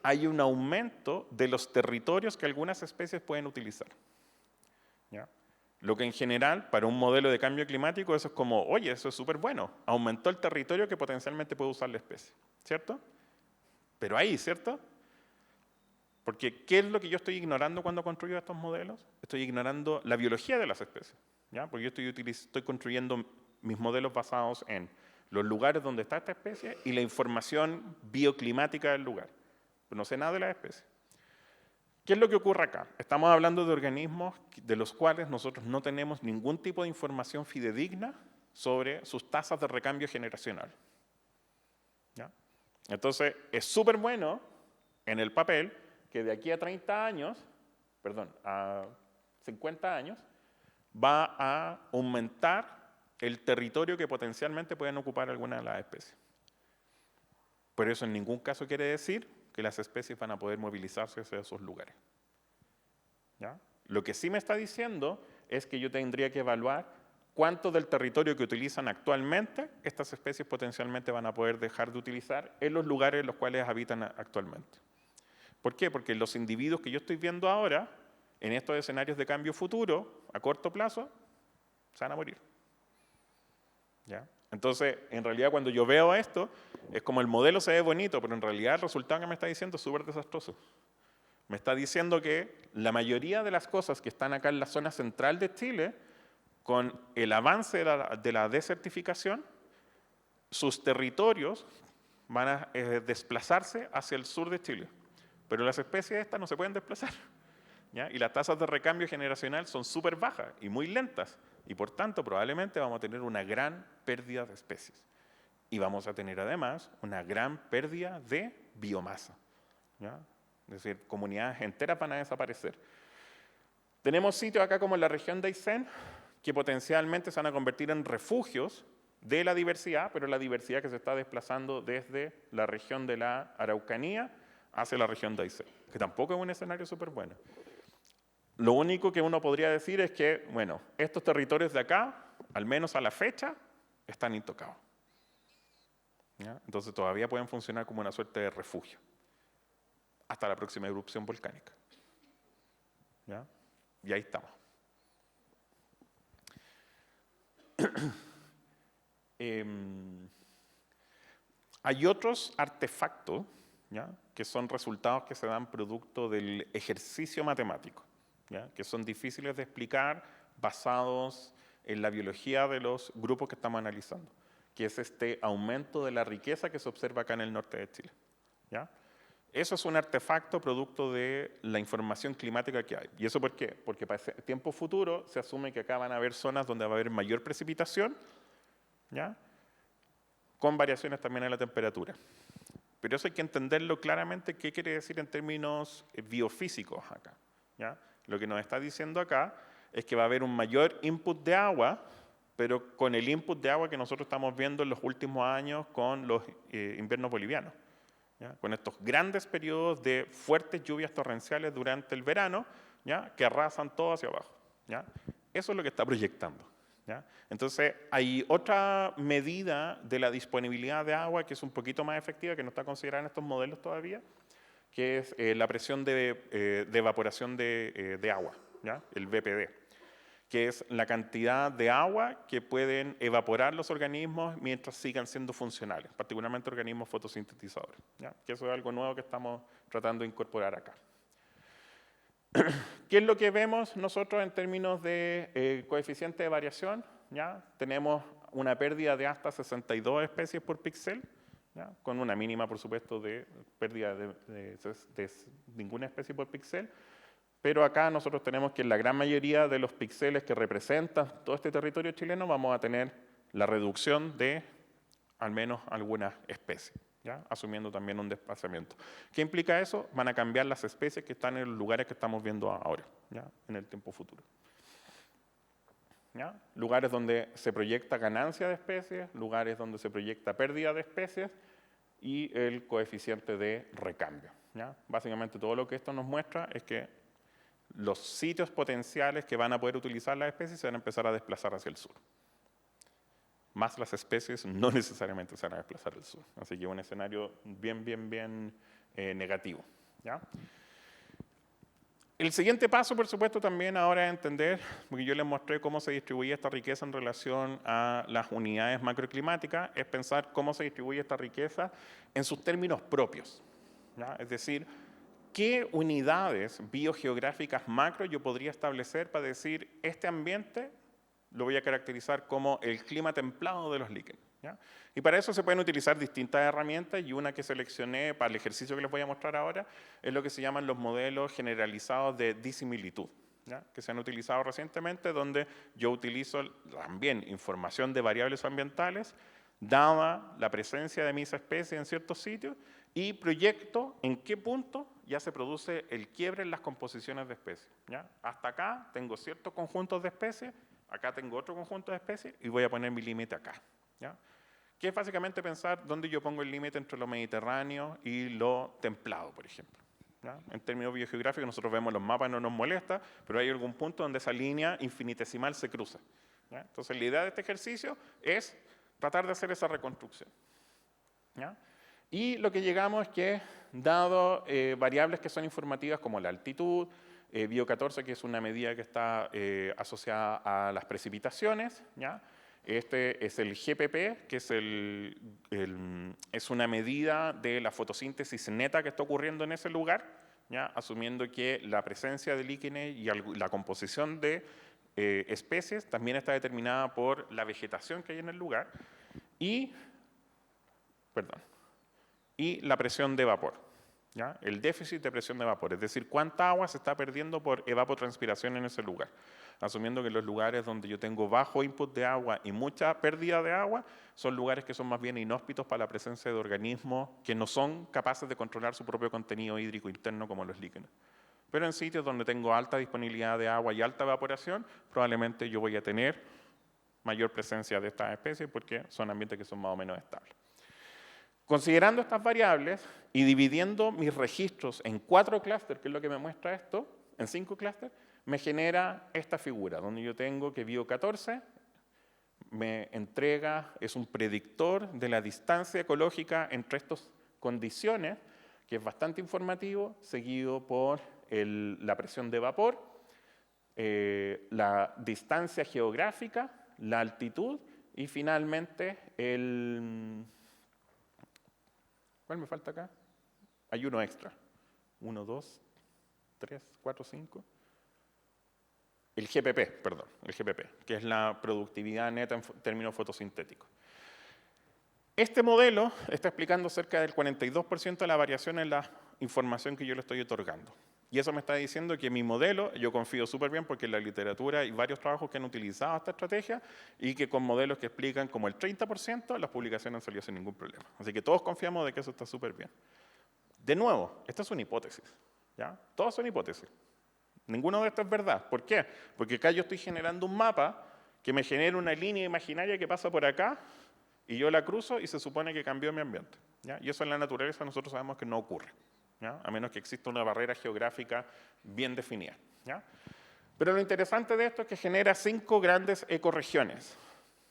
hay un aumento de los territorios que algunas especies pueden utilizar, ¿ya? Lo que en general, para un modelo de cambio climático, eso es como, oye, eso es súper bueno, aumentó el territorio que potencialmente puede usar la especie, ¿cierto? Pero ahí, ¿cierto? Porque, ¿qué es lo que yo estoy ignorando cuando construyo estos modelos? Estoy ignorando la biología de las especies, ¿ya? Porque yo estoy construyendo mis modelos basados en los lugares donde está esta especie y la información bioclimática del lugar. Pero no sé nada de las especies. ¿Qué es lo que ocurre acá? Estamos hablando de organismos de los cuales nosotros no tenemos ningún tipo de información fidedigna sobre sus tasas de recambio generacional, ¿ya? Entonces, es súper bueno en el papel que de aquí a 30 años, perdón, a 50 años, va a aumentar el territorio que potencialmente pueden ocupar algunas de las especies. Pero eso en ningún caso quiere decir que las especies van a poder movilizarse hacia esos lugares, ¿ya? Lo que sí me está diciendo es que yo tendría que evaluar cuánto del territorio que utilizan actualmente estas especies potencialmente van a poder dejar de utilizar en los lugares en los cuales habitan actualmente. ¿Por qué? Porque los individuos que yo estoy viendo ahora, en estos escenarios de cambio futuro, a corto plazo, se van a morir, ¿ya? Entonces, en realidad, cuando yo veo esto, es como el modelo se ve bonito, pero en realidad el resultado que me está diciendo es súper desastroso. Me está diciendo que la mayoría de las cosas que están acá en la zona central de Chile, con el avance de la desertificación, sus territorios van a desplazarse hacia el sur de Chile. Pero las especies estas no se pueden desplazar, ¿ya? Y las tasas de recambio generacional son súper bajas y muy lentas. Y por tanto, probablemente vamos a tener una gran pérdida de especies. Y vamos a tener además una gran pérdida de biomasa, ¿ya? Es decir, comunidades enteras van a desaparecer. Tenemos sitios acá como en la región de Aysén que potencialmente se van a convertir en refugios de la diversidad, pero la diversidad que se está desplazando desde la región de la Araucanía hacia la región de Aysén, que tampoco es un escenario súper bueno. Lo único que uno podría decir es que, bueno, estos territorios de acá, al menos a la fecha, están intocados, ¿ya? Entonces todavía pueden funcionar como una suerte de refugio hasta la próxima erupción volcánica, ¿ya? Y ahí estamos. Hay otros artefactos, ¿ya?, que son resultados que se dan producto del ejercicio matemático, ¿ya?, que son difíciles de explicar basados en la biología de los grupos que estamos analizando, que es este aumento de la riqueza que se observa acá en el norte de Chile, ¿ya? Eso es un artefacto producto de la información climática que hay. ¿Y eso por qué? Porque para el tiempo futuro se asume que acá van a haber zonas donde va a haber mayor precipitación, ¿ya?, con variaciones también en la temperatura. Pero eso hay que entenderlo claramente, qué quiere decir en términos biofísicos acá, ¿ya? Lo que nos está diciendo acá es que va a haber un mayor input de agua, pero con el input de agua que nosotros estamos viendo en los últimos años con los inviernos bolivianos. ¿ya? Con estos grandes periodos de fuertes lluvias torrenciales durante el verano, ¿ya? Que arrasan todo hacia abajo, ¿ya? Eso es lo que está proyectando, ¿ya? Entonces, hay otra medida de la disponibilidad de agua que es un poquito más efectiva, que no está considerada en estos modelos todavía, que es la presión de evaporación de agua, ¿ya? El VPD, que es la cantidad de agua que pueden evaporar los organismos mientras sigan siendo funcionales, particularmente organismos fotosintetizadores, ¿ya? Que eso es algo nuevo que estamos tratando de incorporar acá. ¿Qué es lo que vemos nosotros en términos de coeficiente de variación? ¿Ya? Tenemos una pérdida de hasta 62 especies por píxel, ¿ya? Con una mínima, por supuesto, de pérdida de ninguna especie por píxel. Pero acá nosotros tenemos que en la gran mayoría de los píxeles que representan todo este territorio chileno vamos a tener la reducción de al menos algunas especies, ¿ya? Asumiendo también un desplazamiento. ¿Qué implica eso? Van a cambiar las especies que están en los lugares que estamos viendo ahora, ¿ya? En el tiempo futuro, ¿ya? Lugares donde se proyecta ganancia de especies, lugares donde se proyecta pérdida de especies y el coeficiente de recambio, ¿ya? Básicamente todo lo que esto nos muestra es que los sitios potenciales que van a poder utilizar las especies se van a empezar a desplazar hacia el sur. Más las especies no necesariamente se van a desplazar al sur. Así que un escenario bien negativo, ¿ya? El siguiente paso, por supuesto, también ahora es entender, porque yo les mostré cómo se distribuye esta riqueza en relación a las unidades macroclimáticas, es pensar cómo se distribuye esta riqueza en sus términos propios, ¿ya? Es decir, ¿qué unidades biogeográficas macro yo podría establecer para decir este ambiente lo voy a caracterizar como el clima templado de los líquenes, ¿ya? Y para eso se pueden utilizar distintas herramientas y una que seleccioné para el ejercicio que les voy a mostrar ahora es lo que se llaman los modelos generalizados de disimilitud, ¿ya? Que se han utilizado recientemente donde yo utilizo también información de variables ambientales dada la presencia de mis especies en ciertos sitios y proyecto en qué punto ya se produce el quiebre en las composiciones de especies, ¿ya? Hasta acá tengo ciertos conjuntos de especies, acá tengo otro conjunto de especies y voy a poner mi límite acá, ¿ya? Que es básicamente pensar dónde yo pongo el límite entre lo mediterráneo y lo templado, por ejemplo, ¿ya? En términos biogeográficos nosotros vemos los mapas, no nos molesta, pero hay algún punto donde esa línea infinitesimal se cruza, ¿ya? Entonces la idea de este ejercicio es tratar de hacer esa reconstrucción, ¿ya? Y lo que llegamos es que, dado variables que son informativas como la altitud, Bio14, que es una medida que está asociada a las precipitaciones, ¿ya? Este es el GPP, que es una medida de la fotosíntesis neta que está ocurriendo en ese lugar, ¿ya? Asumiendo que la presencia de líquenes y la composición de especies también está determinada por la vegetación que hay en el lugar y la presión de vapor, ¿ya? El déficit de presión de vapor, es decir, cuánta agua se está perdiendo por evapotranspiración en ese lugar. Asumiendo que los lugares donde yo tengo bajo input de agua y mucha pérdida de agua son lugares que son más bien inhóspitos para la presencia de organismos que no son capaces de controlar su propio contenido hídrico interno como los líquenes. Pero en sitios donde tengo alta disponibilidad de agua y alta evaporación, probablemente yo voy a tener mayor presencia de estas especies porque son ambientes que son más o menos estables. Considerando estas variables y dividiendo mis registros en 4 clústeres, que es lo que me muestra esto, en 5 clústeres, me genera esta figura, donde yo tengo que Bio14 me entrega, es un predictor de la distancia ecológica entre estas condiciones, que es bastante informativo, seguido por la presión de vapor, la distancia geográfica, la altitud y finalmente ¿cuál me falta acá? Hay uno extra. 1, 2, 3, 4, 5. El GPP, perdón, el GPP, que es la productividad neta en términos fotosintéticos. Este modelo está explicando cerca del 42% de la variación en la información que yo le estoy otorgando. Y eso me está diciendo que mi modelo, yo confío súper bien porque en la literatura hay varios trabajos que han utilizado esta estrategia y que con modelos que explican como el 30%, las publicaciones han salido sin ningún problema. Así que todos confiamos de que eso está súper bien. De nuevo, esta es una hipótesis, ¿ya? Todas son hipótesis. Ninguno de estos es verdad. ¿Por qué? Porque acá yo estoy generando un mapa que me genera una línea imaginaria que pasa por acá y yo la cruzo y se supone que cambió mi ambiente. ¿Ya? Y eso en la naturaleza nosotros sabemos que no ocurre, ¿ya? A menos que exista una barrera geográfica bien definida. ¿Ya? Pero lo interesante de esto es que genera 5 grandes ecorregiones,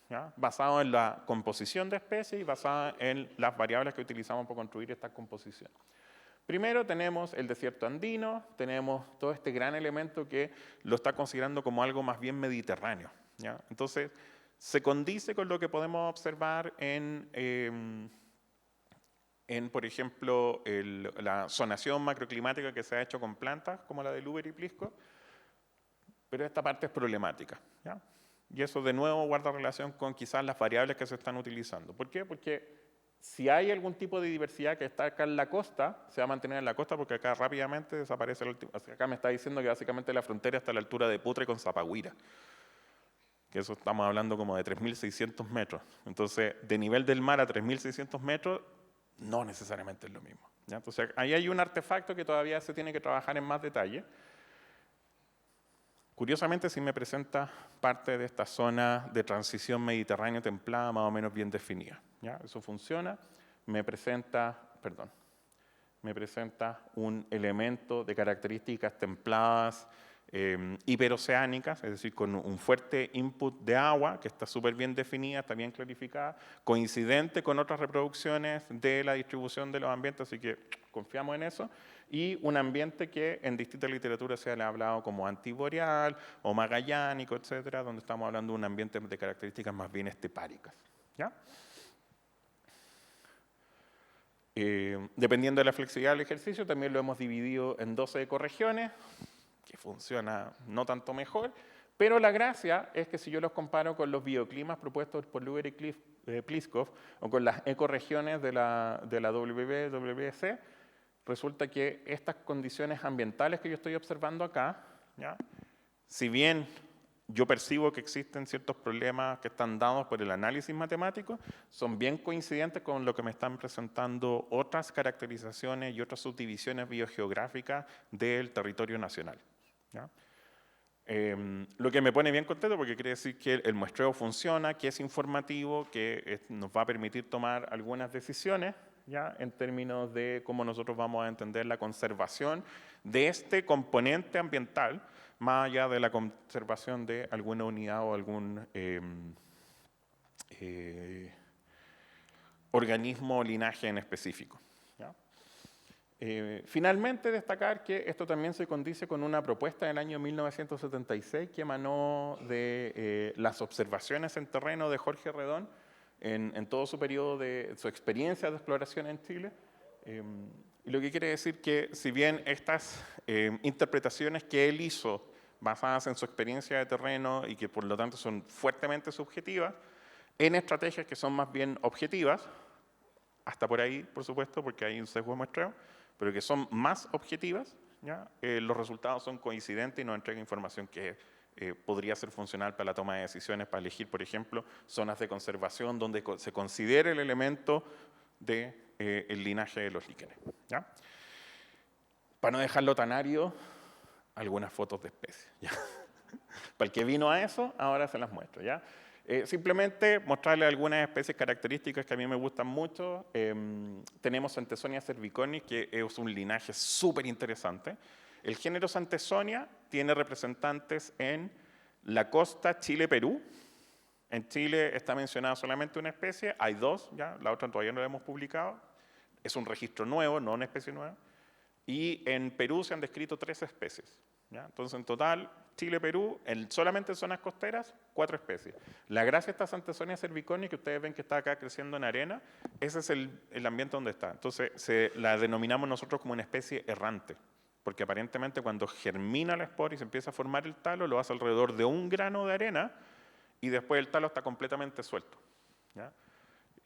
¿ya? Basadas en la composición de especies y basadas en las variables que utilizamos para construir esta composición. Primero tenemos el desierto andino, tenemos todo este gran elemento que lo está considerando como algo más bien mediterráneo, ¿ya? Entonces, se condice con lo que podemos observar por ejemplo, la zonación macroclimática que se ha hecho con plantas, como la de Lübeck y Plisco, pero esta parte es problemática, ¿ya? Y eso de nuevo guarda relación con quizás las variables que se están utilizando. ¿Por qué? Porque si hay algún tipo de diversidad que está acá en la costa, se va a mantener en la costa porque acá rápidamente desaparece el último. Acá me está diciendo que básicamente la frontera está a la altura de Putre con Zapagüira, que eso estamos hablando como de 3.600 metros. Entonces, de nivel del mar a 3.600 metros, no necesariamente es lo mismo, ¿ya? Entonces, ahí hay un artefacto que todavía se tiene que trabajar en más detalle. Curiosamente, sí me presenta parte de esta zona de transición mediterránea templada más o menos bien definida, ¿ya? Eso funciona. Me presenta un elemento de características templadas hiperoceánicas, es decir, con un fuerte input de agua que está súper bien definida, está bien clarificada, coincidente con otras reproducciones de la distribución de los ambientes, así que confiamos en eso. Y un ambiente que en distintas literaturas se ha hablado como antiboreal o magallánico, etcétera, donde estamos hablando de un ambiente de características más bien estepáricas, ¿ya? Dependiendo de la flexibilidad del ejercicio, también lo hemos dividido en 12 ecorregiones, que funciona no tanto mejor, pero la gracia es que si yo los comparo con los bioclimas propuestos por Lübeck y Pliskov o con las ecorregiones de la WWC, resulta que estas condiciones ambientales que yo estoy observando acá, ¿ya? Si bien yo percibo que existen ciertos problemas que están dados por el análisis matemático, son bien coincidentes con lo que me están presentando otras caracterizaciones y otras subdivisiones biogeográficas del territorio nacional, ¿ya? Lo que me pone bien contento porque quiere decir que el muestreo funciona, que es informativo, que nos va a permitir tomar algunas decisiones, ¿ya? En términos de cómo nosotros vamos a entender la conservación de este componente ambiental, más allá de la conservación de alguna unidad o algún organismo o linaje en específico, ¿ya? Finalmente, destacar que esto también se condice con una propuesta del año 1976 que emanó de las observaciones en terreno de Jorge Redón en todo su periodo de su experiencia de exploración en Chile. Y lo que quiere decir que, si bien estas interpretaciones que él hizo basadas en su experiencia de terreno y que por lo tanto son fuertemente subjetivas, en estrategias que son más bien objetivas, hasta por ahí, por supuesto, porque hay un sesgo de muestreo, pero que son más objetivas, ¿ya? Los resultados son coincidentes y nos entregan información que podría ser funcional para la toma de decisiones, para elegir, por ejemplo, zonas de conservación donde se considere el elemento del linaje de los líquenes, ¿ya? Para no dejarlo tan árido, algunas fotos de especies, ¿ya? Para el que vino a eso, ahora se las muestro, ¿ya? Simplemente mostrarle algunas especies características que a mí me gustan mucho. Tenemos Santesonia cervicornis, que es un linaje súper interesante. El género Santesonia tiene representantes en la costa Chile-Perú. En Chile está mencionada solamente una especie, hay 2, ¿ya? La otra todavía no la hemos publicado. Es un registro nuevo, no una especie nueva. Y en Perú se han descrito 3 especies, ¿ya? Entonces, en total, Chile-Perú, solamente en zonas costeras, 4 especies. La gracia de esta Santesonia cervicornis, que ustedes ven que está acá creciendo en arena, ese es el ambiente donde está. Entonces, la denominamos nosotros como una especie errante, porque aparentemente cuando germina la espora y se empieza a formar el talo, lo hace alrededor de un grano de arena y después el talo está completamente suelto, ¿ya?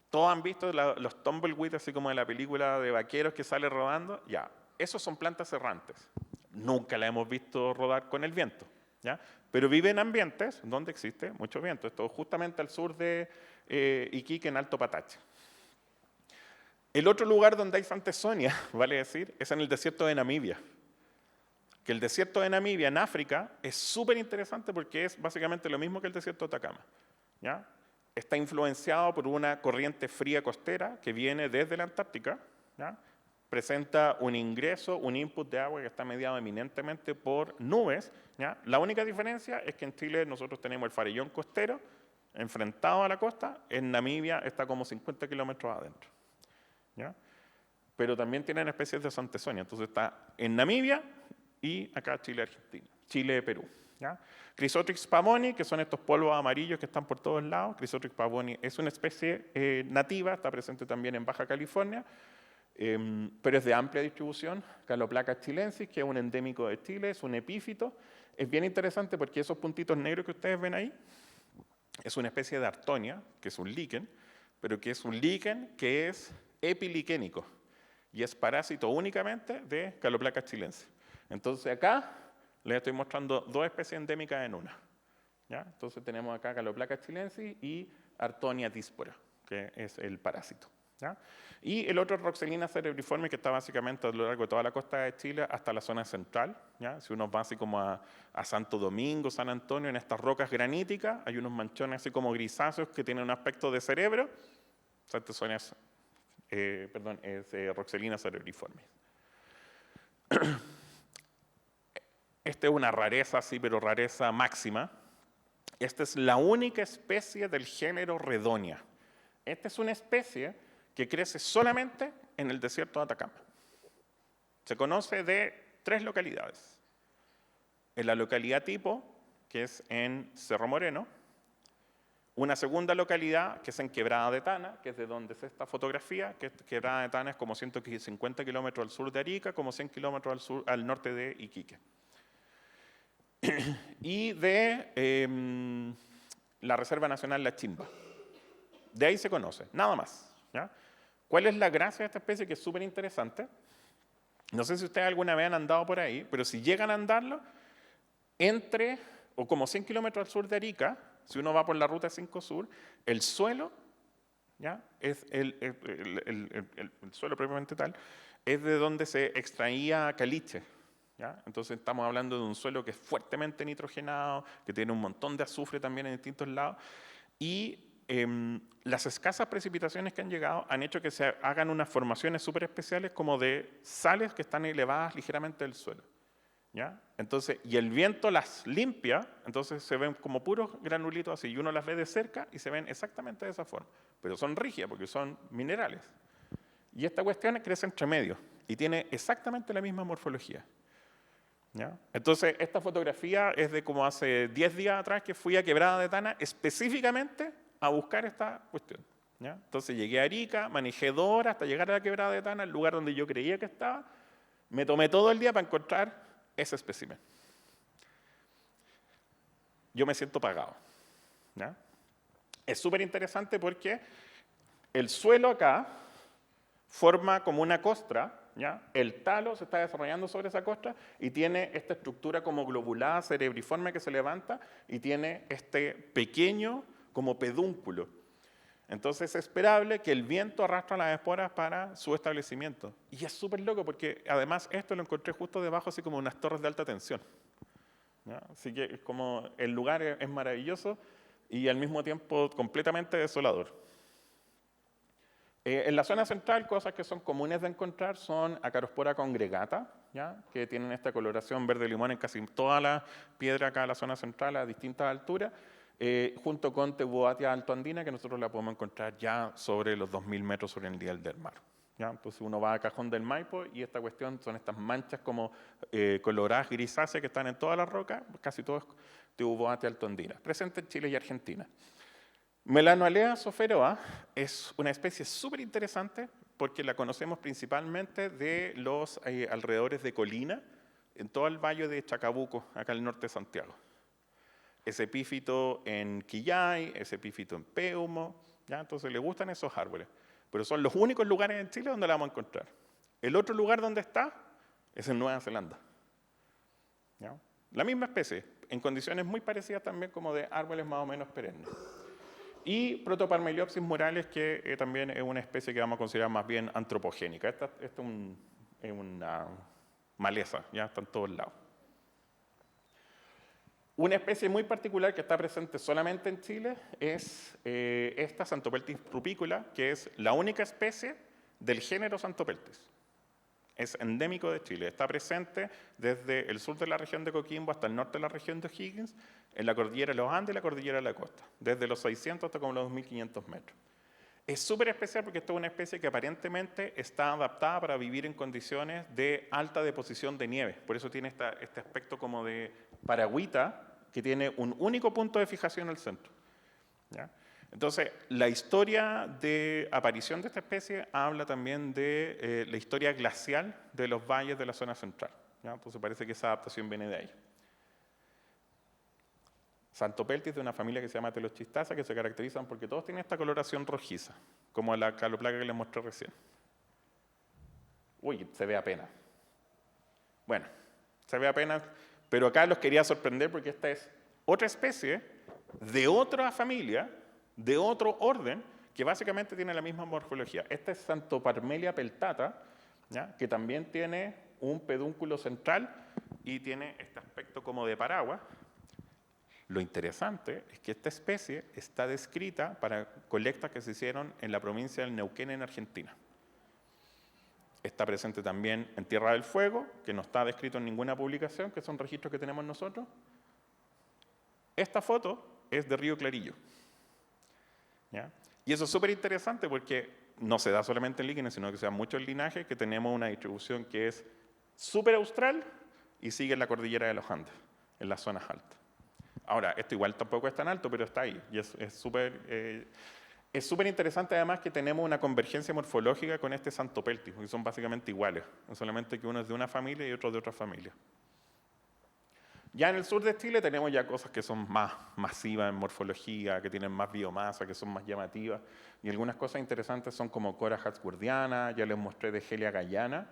Todos han visto los tumbleweeds, así como de la película de vaqueros que sale rodando, ya. Esos son plantas errantes. Nunca las hemos visto rodar con el viento, ¿ya? Pero viven en ambientes donde existe mucho viento. Esto justamente al sur de Iquique, en Alto Patache. El otro lugar donde hay Santesonia, vale decir, es en el desierto de Namibia. Que el desierto de Namibia en África es súper interesante porque es básicamente lo mismo que el desierto de Atacama, ¿ya? está influenciado por una corriente fría costera que viene desde la Antártica, ¿ya? Presenta un ingreso, un input de agua que está mediado eminentemente por nubes, ¿ya? La única diferencia es que en Chile nosotros tenemos el farellón costero enfrentado a la costa, en Namibia está como 50 kilómetros adentro, ¿ya? Pero también tienen especies de Santesonia, entonces está en Namibia y acá Chile-Argentina, Chile-Perú, ¿ya? Chrysotrix pavoni, que son estos polvos amarillos que están por todos lados. Chrysotrix pavoni es una especie nativa, está presente también en Baja California, pero es de amplia distribución. Caloplaca chilensis, que es un endémico de Chile, es un epífito. Es bien interesante porque esos puntitos negros que ustedes ven ahí es una especie de artonia, que es un líquen, pero que es un líquen que es epiliquénico y es parásito únicamente de Caloplaca chilensis. Entonces acá les estoy mostrando dos especies endémicas en una, ¿ya? Entonces tenemos acá Caloplaca chilensis y Artonia díspora, que es el parásito, ¿ya? Y el otro es Roxelina cerebriforme, que está básicamente a lo largo de toda la costa de Chile hasta la zona central, ¿ya? Si uno va así como a Santo Domingo, San Antonio, en estas rocas graníticas, hay unos manchones así como grisáceos que tienen un aspecto de cerebro. Santesonia es Roxelina cerebriforme. Esta es una rareza, sí, pero rareza máxima. Esta es la única especie del género Redonia. Esta es una especie que crece solamente en el desierto de Atacama. Se conoce de 3 localidades. En la localidad tipo, que es en Cerro Moreno. Una segunda localidad, que es en Quebrada de Tana, que es de donde es esta fotografía, que Quebrada de Tana es como 150 kilómetros al sur de Arica, como 100 kilómetros al norte de Iquique. Y de la Reserva Nacional La Chimba. De ahí se conoce, nada más, ¿ya? ¿Cuál es la gracia de esta especie? Que es súper interesante. No sé si ustedes alguna vez han andado por ahí, pero si llegan a andarlo, o como 100 kilómetros al sur de Arica, si uno va por la ruta 5 Sur, el suelo, ¿ya? Es el suelo propiamente tal, es de donde se extraía caliche, ¿ya? Entonces estamos hablando de un suelo que es fuertemente nitrogenado, que tiene un montón de azufre también en distintos lados, y las escasas precipitaciones que han llegado han hecho que se hagan unas formaciones súper especiales como de sales que están elevadas ligeramente del suelo, ¿ya? Entonces, y el viento las limpia, entonces se ven como puros granulitos así, y uno las ve de cerca y se ven exactamente de esa forma, pero son rígidas porque son minerales. Y esta cuestión crece entre medio y tiene exactamente la misma morfología, ¿ya? Entonces, esta fotografía es de como hace 10 días atrás que fui a Quebrada de Tana específicamente a buscar esta cuestión, ¿ya? Entonces llegué a Arica, manejé 2 horas hasta llegar a la Quebrada de Tana, el lugar donde yo creía que estaba, me tomé todo el día para encontrar ese espécimen. Yo me siento pagado, ¿ya? Es súper interesante porque el suelo acá forma como una costra, ¿ya? El talo se está desarrollando sobre esa costra y tiene esta estructura como globulada cerebriforme que se levanta y tiene este pequeño como pedúnculo. Entonces es esperable que el viento arrastre las esporas para su establecimiento. Y es súper loco porque además esto lo encontré justo debajo así como unas torres de alta tensión, ¿ya? Así que es como el lugar es maravilloso y al mismo tiempo completamente desolador. En la zona central, cosas que son comunes de encontrar son Acarospora congregata, ¿ya? Que tienen esta coloración verde limón en casi toda la piedra acá en la zona central a distintas alturas, junto con Teuboatia altoandina, que nosotros la podemos encontrar ya sobre los 2000 metros sobre el nivel del mar, ¿ya? Entonces uno va a Cajón del Maipo y esta cuestión son estas manchas como coloradas grisáceas que están en todas las rocas, casi todo es Teuboatia altoandina, presente en Chile y Argentina. Melanoalea soferoa es una especie súper interesante porque la conocemos principalmente de los alrededores de Colina, en todo el valle de Chacabuco, acá al norte de Santiago. Es epífito en Quillay, es epífito en Peumo, ¿ya? Entonces le gustan esos árboles, pero son los únicos lugares en Chile donde la vamos a encontrar. El otro lugar donde está es en Nueva Zelanda, ¿ya? La misma especie, en condiciones muy parecidas también como de árboles más o menos perennes. Y Protoparmeliopsis muralis, que también es una especie que vamos a considerar más bien antropogénica. Esta es una maleza, ya está en todos lados. Una especie muy particular que está presente solamente en Chile es esta Xanthopeltis rupícola, que es la única especie del género Xanthopeltis. Es endémico de Chile. Está presente desde el sur de la región de Coquimbo hasta el norte de la región de O'Higgins, en la cordillera de los Andes y la cordillera de la costa, desde los 600 hasta como los 2.500 metros. Es súper especial porque esta es una especie que aparentemente está adaptada para vivir en condiciones de alta deposición de nieve. Por eso tiene este aspecto como de paragüita, que tiene un único punto de fijación al centro. ¿Ya? Entonces, la historia de aparición de esta especie habla también de la historia glacial de los valles de la zona central. ¿Ya? Entonces, parece que esa adaptación viene de ahí. Xanthopeltis de una familia que se llama Teloschistaceae, que se caracterizan porque todos tienen esta coloración rojiza, como la caloplaca que les mostré recién. Uy, se ve apenas. Bueno, se ve apenas, pero acá los quería sorprender porque esta es otra especie de otra familia, de otro orden, que básicamente tiene la misma morfología. Esta es Xanthoparmelia peltata, ¿ya? Que también tiene un pedúnculo central y tiene este aspecto como de paraguas. Lo interesante es que esta especie está descrita para colectas que se hicieron en la provincia del Neuquén, en Argentina. Está presente también en Tierra del Fuego, que no está descrito en ninguna publicación, que son registros que tenemos nosotros. Esta foto es de Río Clarillo. ¿Ya? Y eso es súper interesante porque no se da solamente en líquenes, sino que se da mucho en linajes, que tenemos una distribución que es súper austral y sigue en la cordillera de los Andes, en las zonas altas. Ahora, esto igual tampoco es tan alto, pero está ahí. Y es súper interesante además que tenemos una convergencia morfológica con este Xanthopeltis, que son básicamente iguales, no solamente que uno es de una familia y otro de otra familia. Ya en el sur de Chile tenemos ya cosas que son más masivas en morfología, que tienen más biomasa, que son más llamativas, y algunas cosas interesantes son como Cora hatzwardiana, ya les mostré de Helia gallana,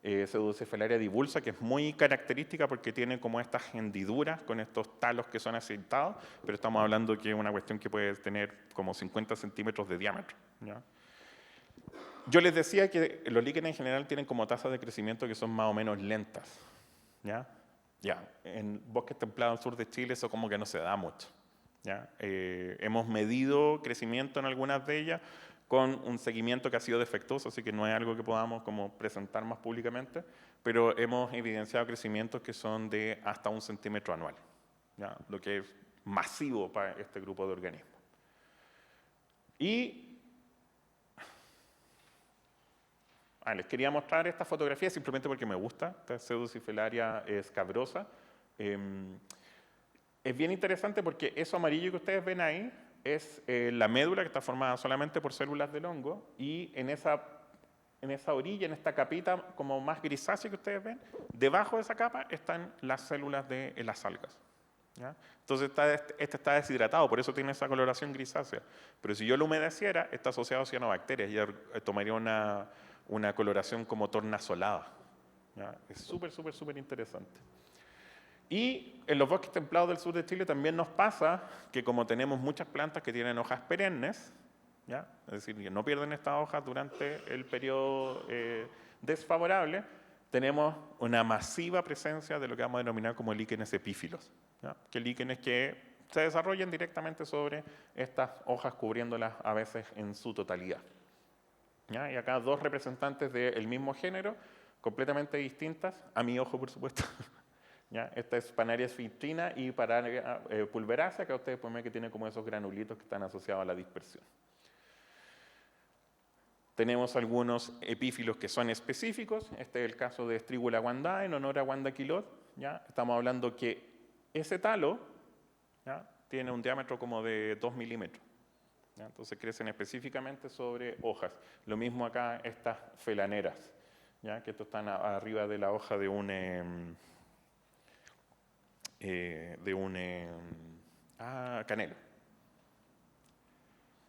Pseudocephalaria divulsa, que es muy característica porque tiene como estas hendiduras con estos talos que son aceitados, pero estamos hablando que es una cuestión que puede tener como 50 centímetros de diámetro. ¿Ya? Yo les decía que los líquenes en general tienen como tasas de crecimiento que son más o menos lentas. ¿Ya? Ya, en bosques templados al sur de Chile eso como que no se da mucho. ¿Ya? Hemos medido crecimiento en algunas de ellas con un seguimiento que ha sido defectuoso, así que no es algo que podamos como presentar más públicamente, pero hemos evidenciado crecimientos que son de hasta 1 centímetro anual, ¿ya? Lo que es masivo para este grupo de organismos. Y les quería mostrar esta fotografía simplemente porque me gusta, esta Pseudocephalaria scabrosa. Es bien interesante porque eso amarillo que ustedes ven ahí es la médula que está formada solamente por células del hongo y en esa orilla, en esta capita como más grisácea que ustedes ven, debajo de esa capa están las células de las algas. ¿Ya? Entonces este está deshidratado, por eso tiene esa coloración grisácea. Pero si yo lo humedeciera, está asociado a cianobacterias y tomaría una coloración como tornasolada. ¿Ya? Es súper, súper, súper interesante. Y en los bosques templados del sur de Chile también nos pasa que como tenemos muchas plantas que tienen hojas perennes, ¿ya? Es decir, que no pierden estas hojas durante el periodo desfavorable, tenemos una masiva presencia de lo que vamos a denominar como líquenes epífilos, ¿ya? Que líquenes que se desarrollan directamente sobre estas hojas cubriéndolas a veces en su totalidad. ¿Ya? Y acá dos representantes del mismo género, completamente distintas, a mi ojo por supuesto. ¿Ya? Esta es Panaria sphinctina y Panaria pulveracea, que ustedes pueden ver que tiene como esos granulitos que están asociados a la dispersión. Tenemos algunos epífilos que son específicos. Este es el caso de Strigula wanda, en honor a Wanda Quilot. ¿Ya? Estamos hablando que ese talo, ¿ya? Tiene un diámetro como de 2 milímetros. ¿Ya? Entonces crecen específicamente sobre hojas. Lo mismo acá estas felaneras, ¿ya? Que estos están arriba de la hoja de un canelo.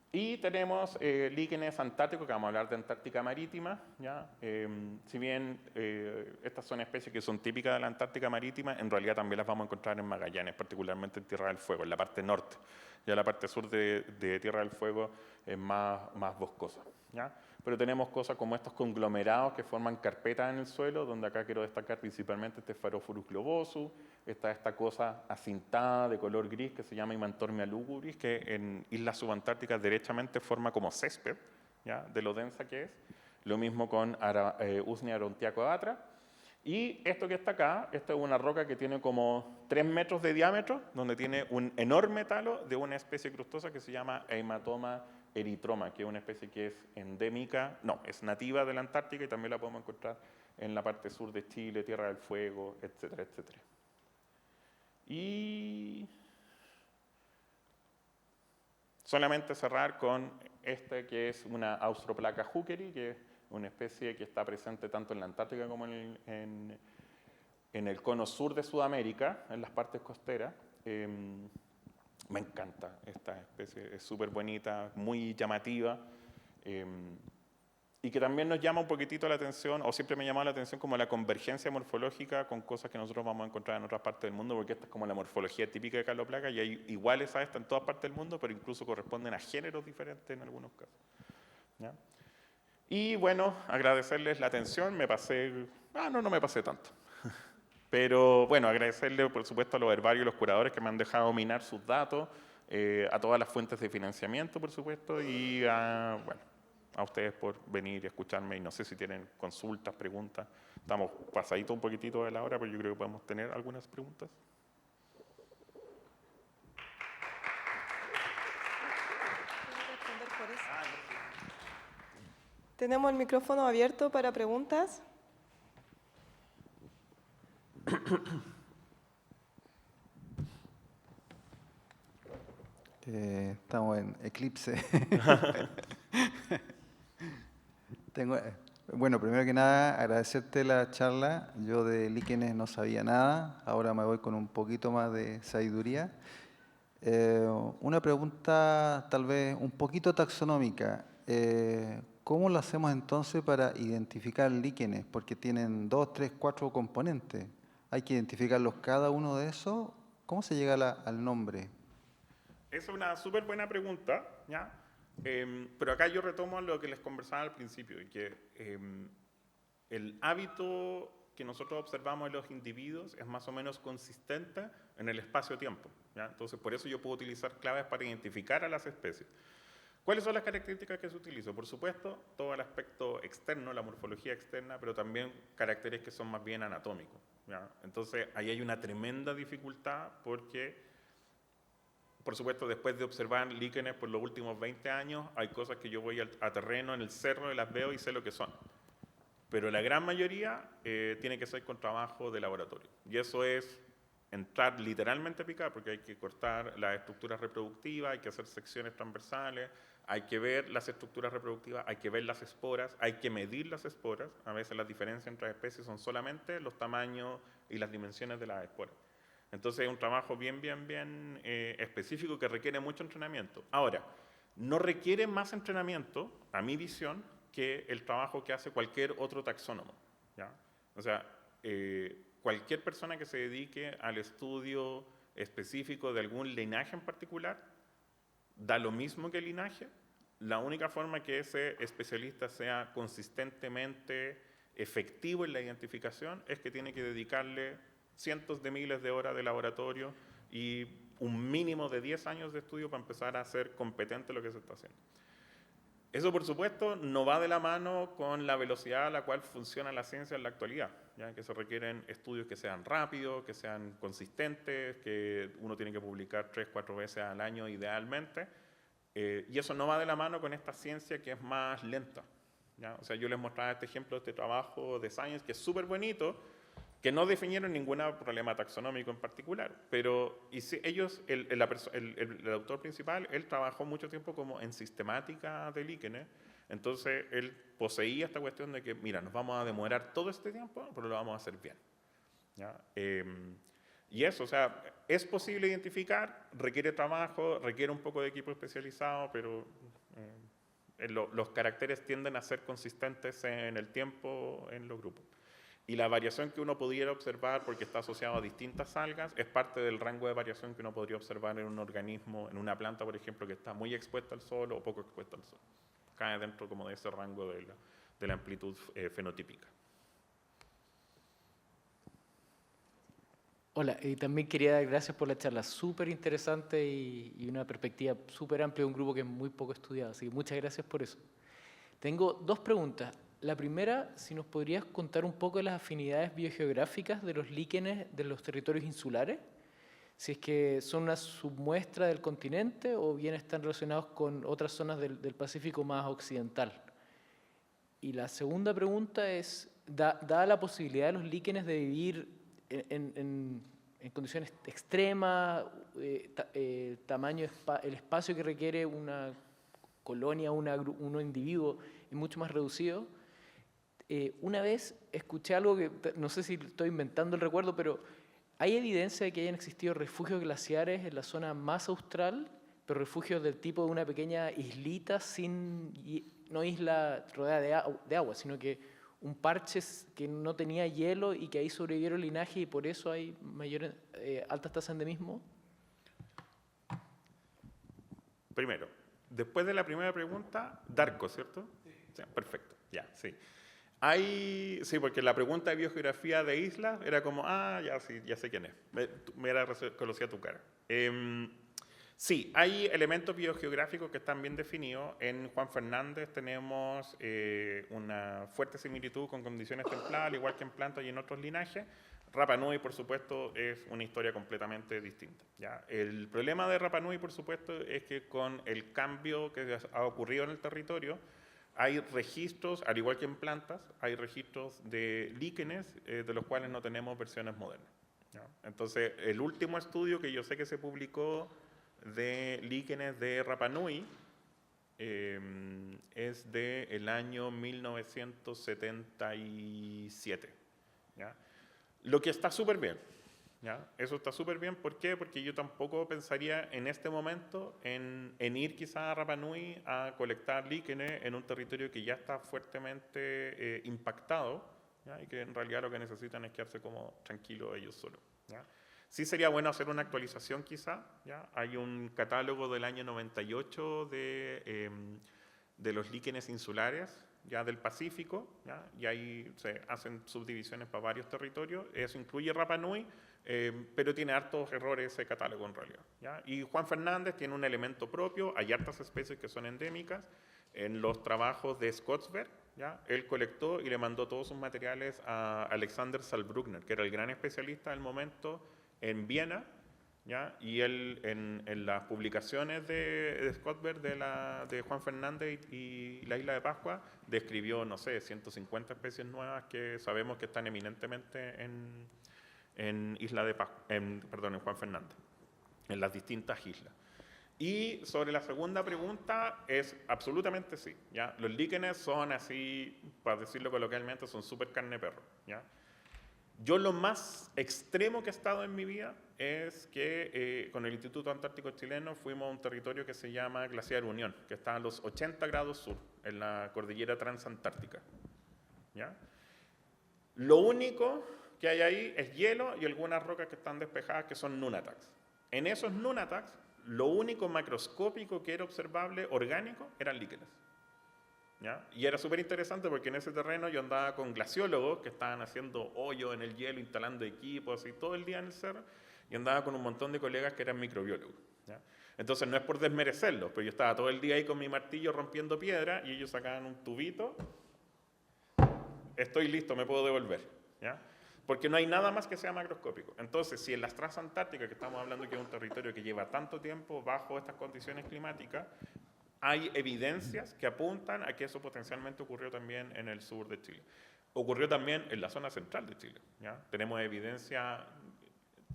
Y tenemos líquenes antárticos, que vamos a hablar de Antártica Marítima. ¿Ya? Si bien estas son especies que son típicas de la Antártica Marítima, en realidad también las vamos a encontrar en Magallanes, particularmente en Tierra del Fuego, en la parte norte. Ya la parte sur de Tierra del Fuego es más boscosa, ¿ya? Pero tenemos cosas como estos conglomerados que forman carpetas en el suelo, donde acá quiero destacar principalmente este Phaerophorus globosus, está esta cosa acintada de color gris que se llama Imantormia lugubris, que en islas subantárticas derechamente forma como césped, ¿ya? De lo densa que es. Lo mismo con Usnea arontiacoatra. Y esto que está acá, esto es una roca que tiene como 3 metros de diámetro, donde tiene un enorme talo de una especie crustosa que se llama Haematoma eritroma, que es una especie que es endémica, no, es nativa de la Antártica y también la podemos encontrar en la parte sur de Chile, Tierra del Fuego, etcétera, etcétera. Y solamente cerrar con este que es una Austroplaca hookeri, que es una especie que está presente tanto en la Antártica como en el cono sur de Sudamérica, en las partes costeras. Me encanta esta especie, es súper bonita, muy llamativa, y que también nos llama un poquitito la atención, o siempre me llama la atención como la convergencia morfológica con cosas que nosotros vamos a encontrar en otras partes del mundo, porque esta es como la morfología típica de Caloplaca, y hay iguales a esta en todas partes del mundo, pero incluso corresponden a géneros diferentes en algunos casos, ¿ya? Y bueno, agradecerles la atención, me pasé, no me pasé tanto. Pero bueno, agradecerle por supuesto a los herbarios y los curadores que me han dejado minar sus datos, a todas las fuentes de financiamiento, por supuesto, y a ustedes por venir y escucharme, y no sé si tienen consultas, preguntas. Estamos pasaditos un poquitito de la hora, pero yo creo que podemos tener algunas preguntas. Tenemos el micrófono abierto para preguntas. Estamos en eclipse. Bueno, primero que nada, agradecerte la charla. Yo de líquenes no sabía nada, ahora me voy con un poquito más de sabiduría. Una pregunta tal vez un poquito taxonómica. ¿Cómo lo hacemos entonces para identificar líquenes? Porque tienen 2, 3, 4 componentes. ¿Hay que identificarlos cada uno de esos? ¿Cómo se llega al nombre? Es una súper buena pregunta, ¿ya? Pero acá yo retomo lo que les conversaba al principio, y que el hábito que nosotros observamos en los individuos es más o menos consistente en el espacio-tiempo, ¿ya? Entonces, por eso yo puedo utilizar claves para identificar a las especies. ¿Cuáles son las características que se utilizan? Por supuesto, todo el aspecto externo, la morfología externa, pero también caracteres que son más bien anatómicos, ¿ya? Entonces, ahí hay una tremenda dificultad porque, por supuesto, después de observar líquenes por los últimos 20 años, hay cosas que yo voy a terreno en el cerro y las veo y sé lo que son. Pero la gran mayoría tiene que ser con trabajo de laboratorio. Y eso es entrar literalmente a picar, porque hay que cortar las estructuras reproductivas, hay que hacer secciones transversales, hay que ver las estructuras reproductivas, hay que ver las esporas, hay que medir las esporas. A veces las diferencias entre las especies son solamente los tamaños y las dimensiones de las esporas. Entonces es un trabajo bien específico que requiere mucho entrenamiento. Ahora, no requiere más entrenamiento, a mi visión, que el trabajo que hace cualquier otro taxónomo, ¿ya? O sea, cualquier persona que se dedique al estudio específico de algún linaje en particular, da lo mismo que el linaje. La única forma que ese especialista sea consistentemente efectivo en la identificación es que tiene que dedicarle cientos de miles de horas de laboratorio y un mínimo de 10 años de estudio para empezar a ser competente en lo que se está haciendo. Eso, por supuesto, no va de la mano con la velocidad a la cual funciona la ciencia en la actualidad, ¿ya? Que se requieren estudios que sean rápidos, que sean consistentes, que uno tiene que publicar 3, 4 veces al año idealmente, y eso no va de la mano con esta ciencia que es más lenta, ¿ya? O sea, yo les mostraba este ejemplo de este trabajo de Science que es súper bonito, que no definieron ningún problema taxonómico en particular, pero ellos, el autor principal, él trabajó mucho tiempo como en sistemática de líquenes, entonces él poseía esta cuestión de que, mira, nos vamos a demorar todo este tiempo, pero lo vamos a hacer bien, ¿ya? Y eso, o sea, es posible identificar, requiere trabajo, requiere un poco de equipo especializado, pero los caracteres tienden a ser consistentes en el tiempo en los grupos. Y la variación que uno pudiera observar, porque está asociado a distintas algas, es parte del rango de variación que uno podría observar en un organismo, en una planta, por ejemplo, que está muy expuesta al sol o poco expuesta al sol. Cae dentro como de ese rango de la amplitud fenotípica. Hola, y también quería dar gracias por la charla, súper interesante y una perspectiva súper amplia de un grupo que es muy poco estudiado, así que muchas gracias por eso. Tengo dos preguntas. La primera, si nos podrías contar un poco de las afinidades biogeográficas de los líquenes de los territorios insulares, si es que son una submuestra del continente o bien están relacionados con otras zonas del Pacífico más occidental. Y la segunda pregunta es, dada la posibilidad de los líquenes de vivir en condiciones extremas, tamaño, el espacio que requiere una colonia, un individuo es mucho más reducido. Una vez escuché algo que no sé si estoy inventando el recuerdo, pero ¿hay evidencia de que hayan existido refugios glaciares en la zona más austral, pero refugios del tipo de una pequeña islita, no isla rodeada de agua, sino que un parche que no tenía hielo y que ahí sobrevivieron el linaje y por eso hay altas tasas de endemismo? Primero, después de la primera pregunta, Darko, ¿cierto? Sí, perfecto, ya, sí. Sí, porque la pregunta de biogeografía de islas era como, ya, sí, ya sé quién es. Conocía tu cara. Sí, hay elementos biogeográficos que están bien definidos. En Juan Fernández tenemos una fuerte similitud con condiciones templadas, al igual que en plantas y en otros linajes. Rapa Nui, por supuesto, es una historia completamente distinta, ¿ya? El problema de Rapa Nui, por supuesto, es que con el cambio que ha ocurrido en el territorio, hay registros, al igual que en plantas, hay registros de líquenes de los cuales no tenemos versiones modernas, ¿ya? Entonces, el último estudio que yo sé que se publicó de líquenes de Rapa Nui es del año 1977, ¿ya? Lo que está súper bien, ¿ya? Eso está súper bien. ¿Por qué? Porque yo tampoco pensaría en este momento en ir quizá a Rapa Nui a colectar líquenes en un territorio que ya está fuertemente impactado, ¿ya? Y que en realidad lo que necesitan es quedarse como tranquilos ellos solos, ¿ya? Sí sería bueno hacer una actualización quizá, ¿ya? Hay un catálogo del año 98 de los líquenes insulares, ya del Pacífico, ¿ya? Y ahí se hacen subdivisiones para varios territorios. Eso incluye Rapa Nui, pero tiene hartos errores ese catálogo en realidad, ¿ya? Y Juan Fernández tiene un elemento propio, hay hartas especies que son endémicas. En los trabajos de Scottsberg, ¿ya? Él colectó y le mandó todos sus materiales a Alexander Saarbrückner, que era el gran especialista del momento en Viena, ¿ya? Y él en las publicaciones de Scottsberg de Juan Fernández y la isla de Pascua describió, no sé, 150 especies nuevas que sabemos que están eminentemente en Juan Fernández, en las distintas islas. Y sobre la segunda pregunta es absolutamente sí, ¿ya? Los líquenes son así, para decirlo coloquialmente, son súper carne de perro, ¿ya? Yo lo más extremo que he estado en mi vida es que con el Instituto Antártico Chileno fuimos a un territorio que se llama Glaciar Unión, que está a los 80 grados sur, en la cordillera transantártica, ¿ya? Lo único que hay ahí es hielo y algunas rocas que están despejadas que son nunataks. En esos nunataks, lo único macroscópico que era observable orgánico eran líquenes, ¿ya? Y era súper interesante porque en ese terreno yo andaba con glaciólogos que estaban haciendo hoyo en el hielo, instalando equipos así todo el día en el cerro, y andaba con un montón de colegas que eran microbiólogos, ¿ya? Entonces no es por desmerecerlos, pero yo estaba todo el día ahí con mi martillo rompiendo piedra y ellos sacaban un tubito, estoy listo, me puedo devolver, ¿ya? Porque no hay nada más que sea macroscópico. Entonces, si en las transantárticas, que estamos hablando que es un territorio que lleva tanto tiempo bajo estas condiciones climáticas, hay evidencias que apuntan a que eso potencialmente ocurrió también en el sur de Chile. Ocurrió también en la zona central de Chile, ¿ya? Tenemos evidencia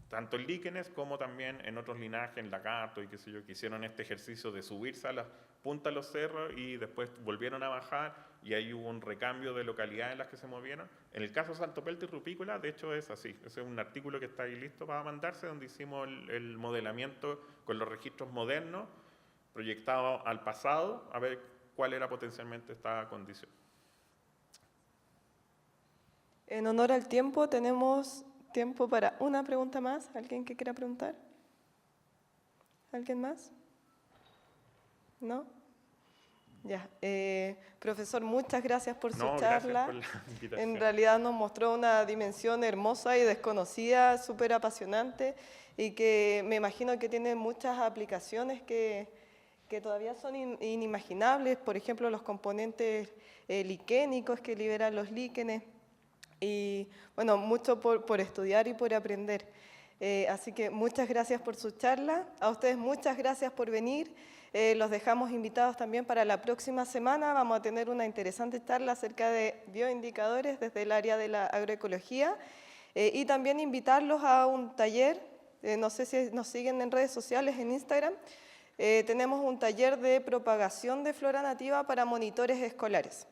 tanto en líquenes como también en otros linajes, en lagartos y qué sé yo, que hicieron este ejercicio de subirse a las puntas de los cerros y después volvieron a bajar y ahí hubo un recambio de localidades en las que se movieron. En el caso de Santopelta y Rupícola, de hecho es así. Ese es un artículo que está ahí listo para mandarse, donde hicimos el modelamiento con los registros modernos, proyectado al pasado, a ver cuál era potencialmente esta condición. En honor al tiempo, tenemos tiempo para una pregunta más. ¿Alguien que quiera preguntar? ¿Alguien más? ¿No? Ya. Profesor, muchas gracias por su charla. Gracias por la invitación. En realidad nos mostró una dimensión hermosa y desconocida, súper apasionante, y que me imagino que tiene muchas aplicaciones que todavía son inimaginables. Por ejemplo, los componentes liquénicos que liberan los líquenes. Y bueno, mucho por estudiar y por aprender. Así que muchas gracias por su charla. A ustedes muchas gracias por venir. Los dejamos invitados también para la próxima semana. Vamos a tener una interesante charla acerca de bioindicadores desde el área de la agroecología. Y también invitarlos a un taller. No sé si nos siguen en redes sociales, en Instagram. Tenemos un taller de propagación de flora nativa para monitores escolares.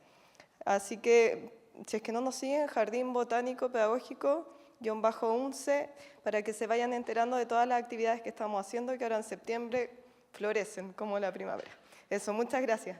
Así que, si es que no nos siguen, Jardín Botánico Pedagógico _UNCE, para que se vayan enterando de todas las actividades que estamos haciendo, que ahora en septiembre florecen como la primavera. Eso, muchas gracias.